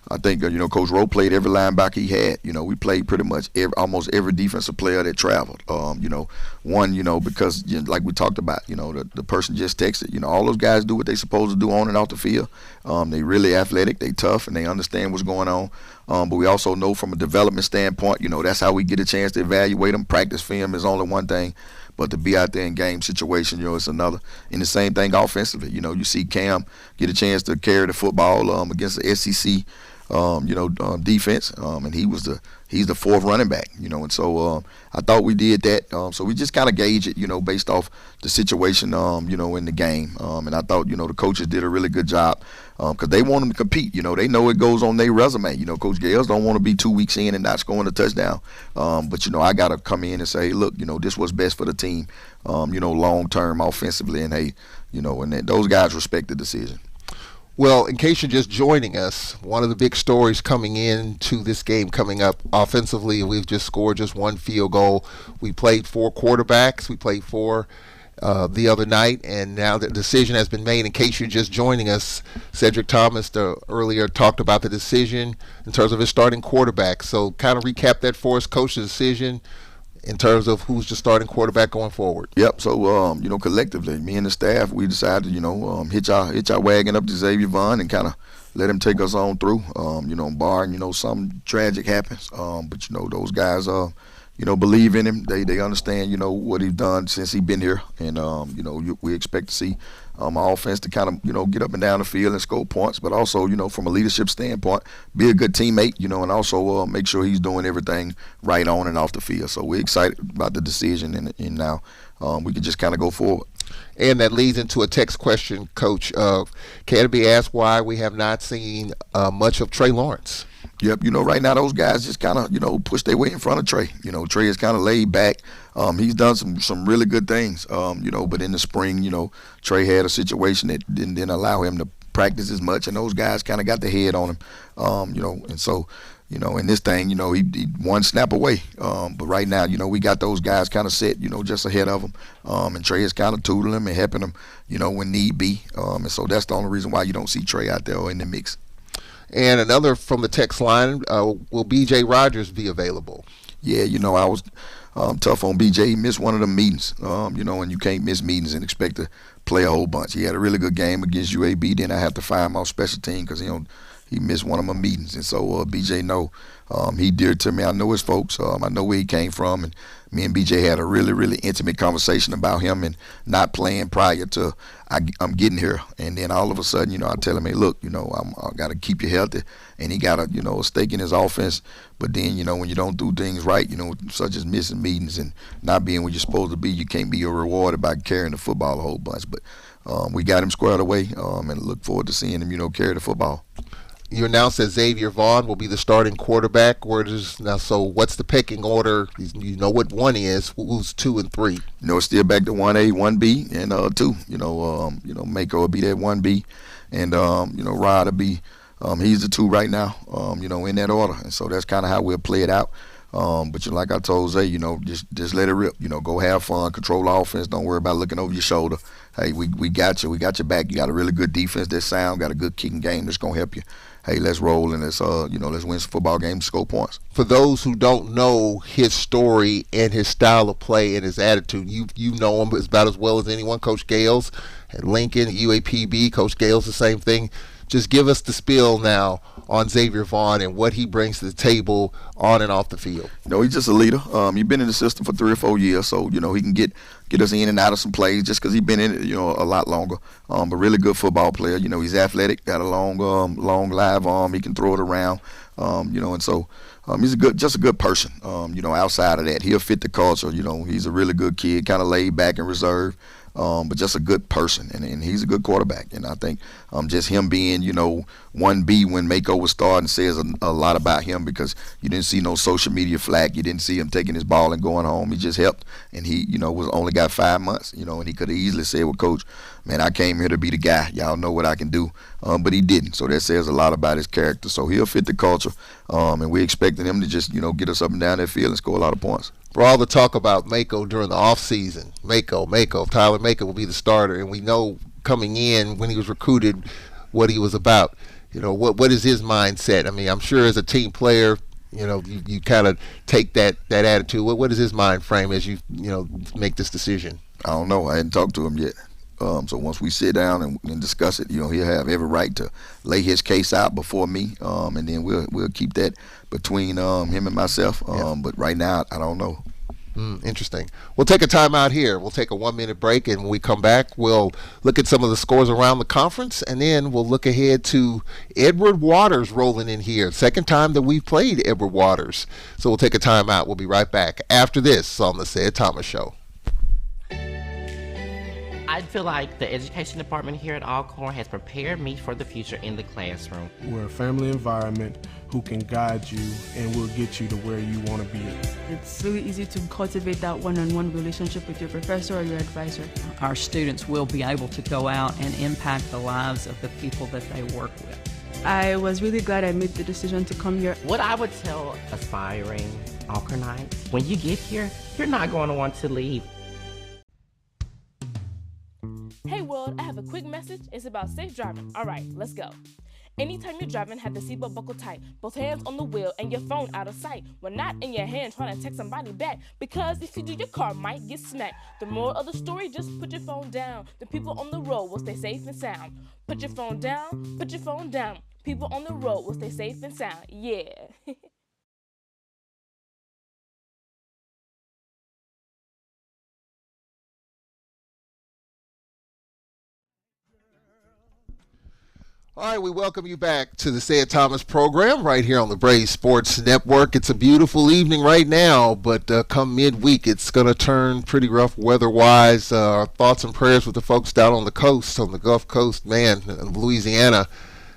I think Coach Rowe played every linebacker he had. We played pretty much almost every defensive player that traveled. Because like we talked about, the person just texted. All those guys do what they supposed to do on and off the field. They really athletic, they tough, and they understand what's going on. But we also know from a development standpoint, that's how we get a chance to evaluate them. Practice film is only one thing, but to be out there in game situation, it's another. And the same thing offensively. You see Cam get a chance to carry the football against the SEC. Defense, and he's the fourth running back, and so I thought we did that. So we just kind of gauge it, based off the situation, in the game. And I thought, the coaches did a really good job because they want them to compete. They know it goes on their resume. Coach Gales don't want to be 2 weeks in and not scoring a touchdown. But I got to come in and say, hey, look, this was best for the team, long term offensively, and hey, and those guys respect the decision. Well, in case you're just joining us, one of the big stories coming into this game coming up offensively, we've just scored just one field goal. We played 4 quarterbacks. We played 4 the other night, and now the decision has been made. In case you're just joining us, Cedric Thomas earlier talked about the decision in terms of his starting quarterback. So kind of recap that for us, Coach, the decision in terms of who's the starting quarterback going forward. Yep. So, collectively, me and the staff, we decided, hitch our wagon up to Xavier Vaughn and kind of let him take us on through, barring, something tragic happens. But, those guys, believe in him. They understand, what he's done since he's been here. And, we expect to see our offense to kind of, get up and down the field and score points, but also, from a leadership standpoint, be a good teammate, and also make sure he's doing everything right on and off the field. So we're excited about the decision, and now we can just kind of go forward. And that leads into a text question, Coach. Can it be asked why we have not seen much of Trey Lawrence? Yep, right now those guys just kind of, push their way in front of Trey. Trey is kind of laid back. He's done some really good things, but in the spring, Trey had a situation that didn't allow him to practice as much, and those guys kind of got the head on him, and so You know, in this thing, you know, he one snap away. But right now, you know, we got those guys kind of set, you know, just ahead of him. And Trey is kind of tutoring him and helping him, you know, when need be. And so that's the only reason why you don't see Trey out there in the mix. And another from the text line, will B.J. Rogers be available? Yeah, you know, I was tough on B.J. He missed one of the meetings, you know, and you can't miss meetings and expect to play a whole bunch. He had a really good game against UAB. Then I have to fire him off special team because, you know, he missed one of my meetings. And so B.J. he dear to me. I know his folks. I know where he came from. And me and B.J. had a really, really intimate conversation about him and not playing prior to I'm getting here. And then all of a sudden, you know, I tell him, hey, look, you know, I got to keep you healthy. And he got a stake in his offense. But then, you know, when you don't do things right, you know, such as missing meetings and not being where you're supposed to be, you can't be rewarded by carrying the football a whole bunch. But we got him squared away and look forward to seeing him, you know, carry the football. You announced that Xavier Vaughn will be the starting quarterback. So what's the pecking order? You know what one is. Who's 2 and 3? You know, it's still back to 1A, 1B, and 2. Mako will be that 1B, and Rod will be. He's the 2 right now. In that order, and so that's kind of how we'll play it out. But like I told Zay, you know, just let it rip. You know, go have fun, control the offense. Don't worry about looking over your shoulder. Hey, we got you. We got your back. You got a really good defense that's sound. Got a good kicking game that's gonna help you. Hey, let's roll and let's win some football games, score points. For those who don't know his story and his style of play and his attitude, you know him about as well as anyone. Coach Gales at Lincoln, UAPB. Coach Gales, the same thing. Just give us the spiel now on Xavier Vaughn and what he brings to the table on and off the field. You know, he's just a leader. He's been in the system for 3 or 4 years, so, you know, he can get us in and out of some plays just because he's been in it, you know, a lot longer. But really good football player. You know, he's athletic, got a long live arm. He can throw it around, and so he's just a good person. Outside of that, he'll fit the culture. You know, he's a really good kid, kind of laid back and reserved. But just a good person, and he's a good quarterback. And I think just him being, 1B when Mako was starting says a lot about him because you didn't see no social media flack. You didn't see him taking his ball and going home. He just helped, and he, was only got 5 months, and he could have easily said, well, Coach, man, I came here to be the guy. Y'all know what I can do. But he didn't, so that says a lot about his character. So he'll fit the culture, and we're expecting him to just, get us up and down that field and score a lot of points. For all the talk about Mako during the offseason, Tyler Mako will be the starter, and we know coming in when he was recruited what he was about. What is his mindset? I mean, I'm sure as a team player, you kind of take that attitude. What is his mind frame as you make this decision? I don't know. I hadn't talked to him yet. So once we sit down and discuss it, he'll have every right to lay his case out before me, and then we'll keep that between him and myself. But right now, I don't know. Interesting. We'll take a time out here. We'll take a 1-minute break, and when we come back, we'll look at some of the scores around the conference, and then we'll look ahead to Edward Waters rolling in here. Second time that we've played Edward Waters. So we'll take a time out. We'll be right back after this on the Ced Thomas Show. I feel like the education department here at Alcorn has prepared me for the future in the classroom. We're a family environment who can guide you and will get you to where you want to be. It's really easy to cultivate that one-on-one relationship with your professor or your advisor. Our students will be able to go out and impact the lives of the people that they work with. I was really glad I made the decision to come here. What I would tell aspiring Alcornites, when you get here, you're not going to want to leave. Hey world, I have a quick message. It's about safe driving. All right, let's go. Anytime you're driving, have the seatbelt buckled tight, both hands on the wheel and your phone out of sight. When not in your hand trying to text somebody back, because if you do, your car might get smacked. The moral of the story, just put your phone down. The people on the road will stay safe and sound. Put your phone down, put your phone down. People on the road will stay safe and sound. Yeah. All right, we welcome you back to the Ced Thomas program right here on the Braves Sports Network. It's a beautiful evening right now, but come midweek, it's going to turn pretty rough weather-wise. Our thoughts and prayers with the folks down on the coast, on the Gulf Coast, man, in Louisiana.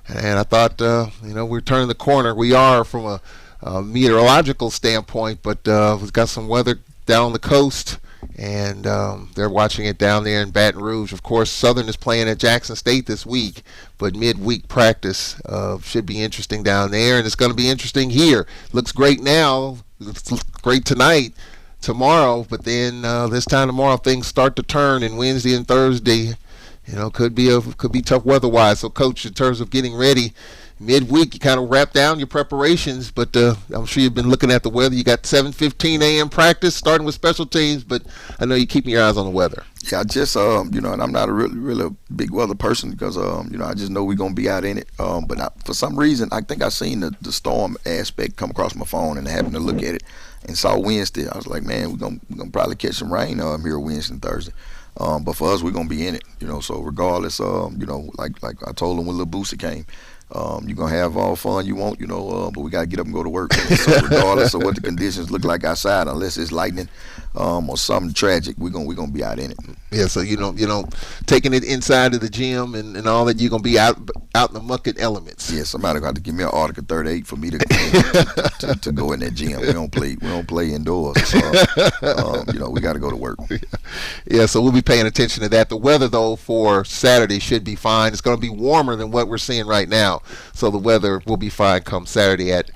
And I thought, we're turning the corner. We are from a meteorological standpoint, but we've got some weather down on the coast. and they're watching it down there in Baton Rouge. Of course, Southern is playing at Jackson State this week, but midweek practice should be interesting down there, and it's going to be interesting here. Looks great now. It's great tonight. Tomorrow, but then this time tomorrow things start to turn, and Wednesday and Thursday, could be tough weather-wise. So, Coach, in terms of getting ready, midweek you kind of wrap down your preparations, but I'm sure you've been looking at the weather. You got 7:15 a.m. practice starting with special teams, but I know you're keeping your eyes on the weather. Yeah, I just and I'm not a really big weather person because I just know we're gonna be out in it. But for some reason, I think I seen the storm aspect come across my phone, and I happened to look at it and saw Wednesday. I was like, man, we're gonna probably catch some rain here Wednesday and Thursday. But for us, we're gonna be in it. So regardless, like I told them when Lil Boosie came. You're going to have all fun you want, but we got to get up and go to work. So regardless of what the conditions look like outside, unless it's lightning or something tragic, we're gonna be out in it. Yeah, so you don't taking it inside of the gym and all that, you're going to be out in the muck and elements. Yeah, somebody got to give me an Article 38 for me to go in that gym. We don't play indoors. So, we got to go to work. Yeah, so we'll be paying attention to that. The weather, though, for Saturday should be fine. It's going to be warmer than what we're seeing right now. So the weather will be fine come Saturday at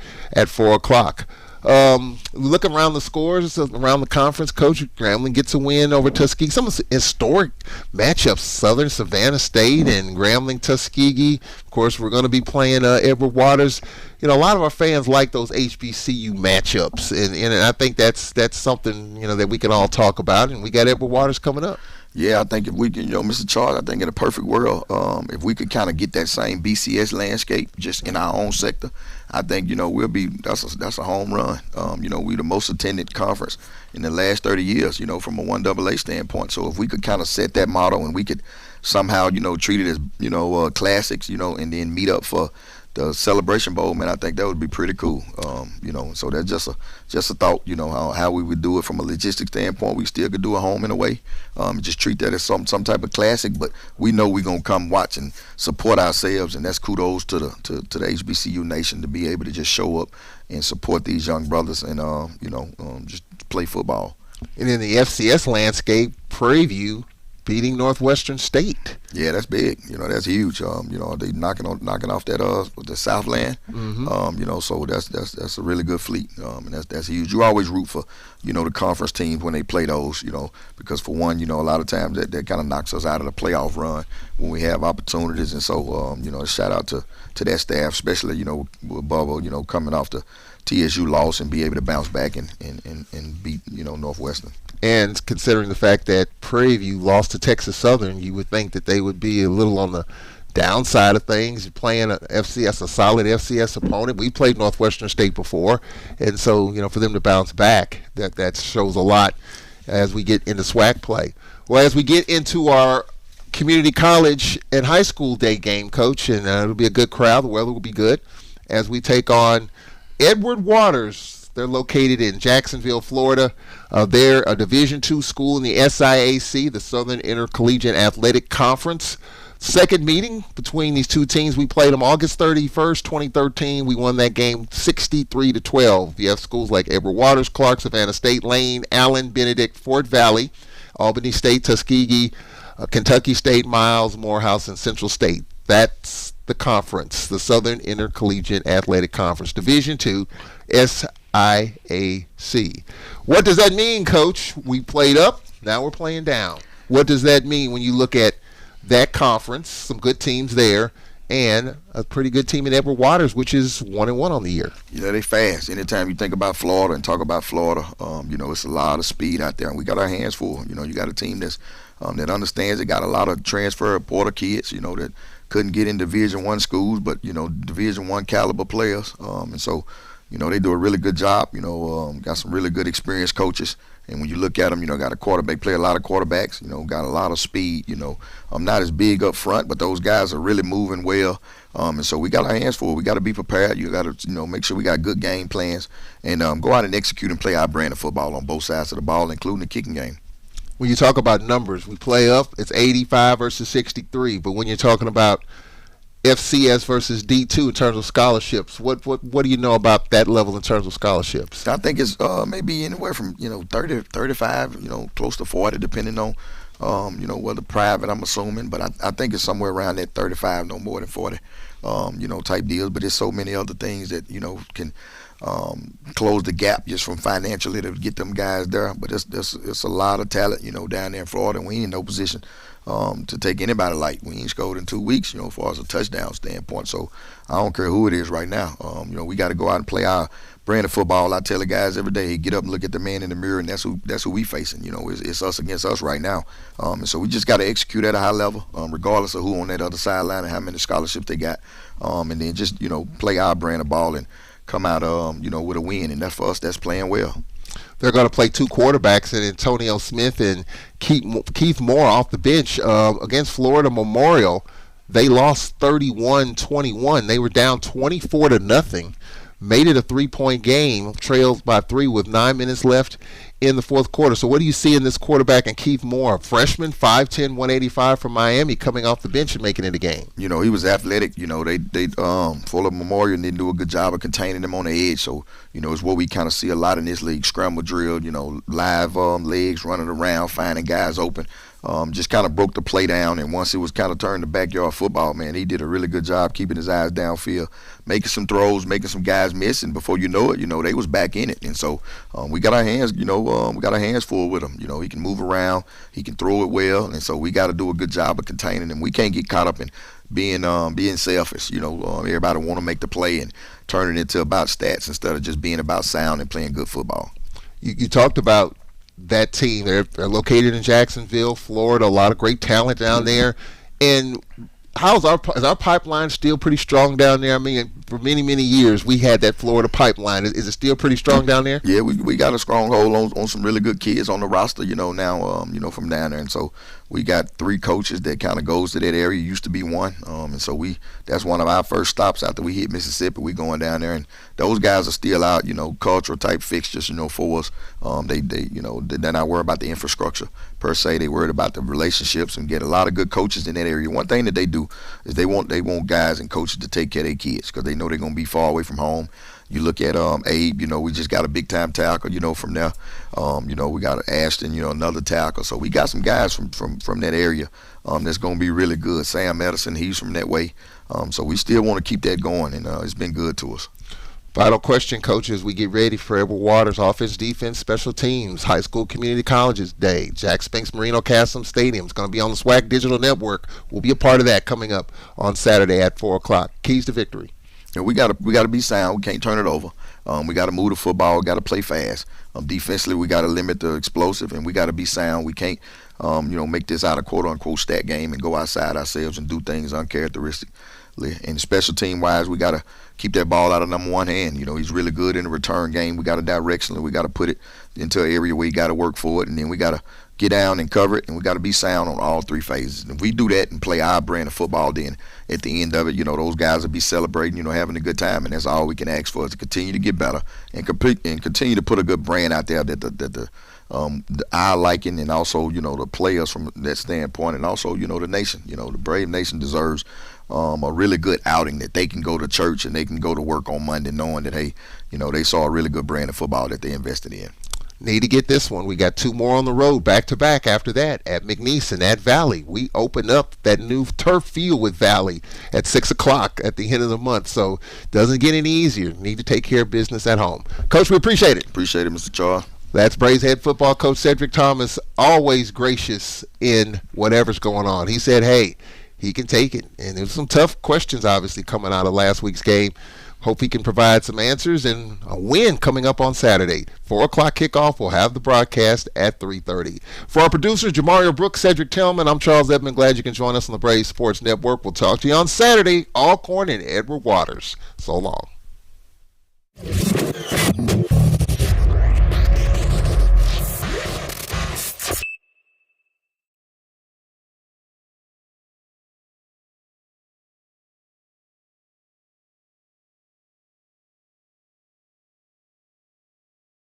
4 o'clock. Look around the scores around the conference. Coach, Grambling gets a win over Tuskegee. Some historic matchups: Southern Savannah State and Grambling Tuskegee. Of course, we're going to be playing Edward Waters. A lot of our fans like those HBCU matchups, and I think that's something that we can all talk about. And we got Edward Waters coming up. Yeah, I think if we can, Mr. Charles, I think in a perfect world, if we could kind of get that same BCS landscape just in our own sector, I think, we'll be, that's a home run. We the most attended conference in the last 30 years, from a 1AA standpoint. So if we could kind of set that model and we could somehow, treat it as, classics, and then meet up for the Celebration Bowl, man, I think that would be pretty cool. So that's just a thought, how we would do it from a logistics standpoint. We still could do a home and away, just treat that as some type of classic. But we know we're gonna come watch and support ourselves, and that's kudos to the HBCU nation to be able to just show up and support these young brothers and just play football. And in the FCS landscape, Prairie View beating Northwestern State. Yeah, that's big. That's huge. They knocking off that the Southland. Mm-hmm. So that's a really good fleet. And that's huge. You always root for the conference teams when they play those. Because for one, a lot of times that kind of knocks us out of the playoff run when we have opportunities. And so shout out to that staff, especially with Bubba, coming off the TSU loss and be able to bounce back and beat Northwestern. And considering the fact that Prairie View lost to Texas Southern, you would think that they would be a little on the downside of things. You're playing a solid FCS opponent. We played Northwestern State before, and so for them to bounce back, that shows a lot as we get into SWAC play. Well, as we get into our community college and high school day game, Coach, and it'll be a good crowd. The weather will be good as we take on Edward Waters. They're located in Jacksonville, Florida. They're a Division II school in the SIAC, the Southern Intercollegiate Athletic Conference. Second meeting between these two teams. We played them August 31st, 2013. We won that game 63-12. You have schools like Edward Waters, Clark, Savannah State, Lane, Allen, Benedict, Fort Valley, Albany State, Tuskegee, Kentucky State, Miles, Morehouse, and Central State. That's the conference, the Southern Intercollegiate Athletic Conference, Division II, SIAC. What does that mean, Coach? We played up, now we're playing down. What does that mean when you look at that conference, some good teams there, and a pretty good team in Edward Waters, which is 1-1 on the year? They fast. Anytime you think about Florida and talk about Florida, it's a lot of speed out there, and we got our hands full. You got a team that's that understands it, got a lot of transfer porter kids, that couldn't get in Division I schools, but, Division I caliber players. And so, they do a really good job, got some really good experienced coaches. And when you look at them, got a quarterback, play a lot of quarterbacks, got a lot of speed, I'm not as big up front, but those guys are really moving well. And so we got our hands full. We got to be prepared. You got to, make sure we got good game plans and go out and execute and play our brand of football on both sides of the ball, including the kicking game. When you talk about numbers, we play up, it's 85 versus 63. But when you're talking about FCS versus D2 in terms of scholarships. What do you know about that level in terms of scholarships? I think it's maybe anywhere from 30, 35, close to 40, depending on whether private, I'm assuming, but I think it's somewhere around that 35, no more than 40, type deals. But there's so many other things that can close the gap just from financially to get them guys there. But it's a lot of talent, down there in Florida, and we ain't in no position to take anybody light. We ain't scored in 2 weeks, as far as a touchdown standpoint. So I don't care who it is right now. We got to go out and play our brand of football. I tell the guys every day, get up and look at the man in the mirror, and that's who we facing. It's us against us right now. And so we just got to execute at a high level, regardless of who on that other sideline and how many scholarships they got. And then just play our brand of ball and come out with a win. And that for us, that's playing well. They're going to play two quarterbacks, and Antonio Smith and Keith Moore off the bench against Florida Memorial. They lost 31-21. They were down 24-0. Made it a 3-point game, trailed by 3 with 9 minutes left in the fourth quarter. So what do you see in this quarterback and Keith Moore, a freshman, 5'10", 185 from Miami, coming off the bench and making it a game? He was athletic. They Florida Memorial didn't do a good job of containing him on the edge. So, it's what we kind of see a lot in this league, scramble drill, live legs running around, finding guys open. Just kind of broke the play down, and once it was kind of turned to backyard football, man, he did a really good job keeping his eyes downfield, making some throws, making some guys miss, and before you know it, they was back in it. And so we got our hands, we got our hands full with him. He can move around, he can throw it well, and so we got to do a good job of containing him. We can't get caught up in being selfish. Everybody want to make the play and turn it into about stats instead of just being about sound and playing good football. You talked about that team. They're located in Jacksonville, Florida. A lot of great talent down there. And is our pipeline still pretty strong down there? I mean, for many, many years we had that Florida pipeline. Is it still pretty strong down there? Yeah, we got a strong hold on some really good kids on the roster. Now from down there, and so we got 3 coaches that kind of goes to that area. Used to be 1, and so that's one of our first stops after we hit Mississippi. We going down there, and those guys are still out. Cultural type fixtures. For us, they're not worried about the infrastructure per se. They worried about the relationships and get a lot of good coaches in that area. One thing that they do is they want guys and coaches to take care of their kids because they know they're gonna be far away from home. You look at Abe, we just got a big time tackle, from there. We got Ashton, another tackle. So we got some guys from that area that's gonna be really good. Sam Edison, he's from that way. So we still want to keep that going, and it's been good to us. Final question, Coach, as we get ready for Edward Waters offense, defense, special teams, high school, community colleges day. Jack Spinks Marino Castle Stadium is going to be on the SWAC Digital Network. We'll be a part of that coming up on Saturday at 4 o'clock. Keys to victory. We gotta be sound. We can't turn it over. We gotta move the football. We gotta play fast. Defensively, we gotta limit the explosive, and we gotta be sound. We can't, make this out of quote unquote stat game and go outside ourselves and do things uncharacteristically. And special team wise, we gotta keep that ball out of number 1 hand. He's really good in the return game. We gotta directionally. We gotta put it into an area where you gotta work for it, and then we gotta get down and cover it, and we got to be sound on all 3 phases. And if we do that and play our brand of football, then at the end of it, those guys will be celebrating, having a good time, and that's all we can ask for is to continue to get better and compete and continue to put a good brand out there that the eye liking, and also the players from that standpoint, and also the nation, the Brave Nation deserves a really good outing that they can go to church and they can go to work on Monday knowing that hey, they saw a really good brand of football that they invested in. Need to get this one. We got 2 more on the road back-to-back after that at McNeese and at Valley. We open up that new turf field with Valley at 6 o'clock at the end of the month. So doesn't get any easier. Need to take care of business at home. Coach, we appreciate it. Appreciate it, Mr. Charles. That's Braves head football coach Cedric Thomas, always gracious in whatever's going on. He said, hey, he can take it. And there's some tough questions, obviously, coming out of last week's game. Hope he can provide some answers and a win coming up on Saturday. 4 o'clock kickoff. We'll have the broadcast at 3:30. For our producers, Jamario Brooks, Cedric Tillman, I'm Charles Edmond. Glad you can join us on the Braves Sports Network. We'll talk to you on Saturday. Alcorn and Edward Waters. So long.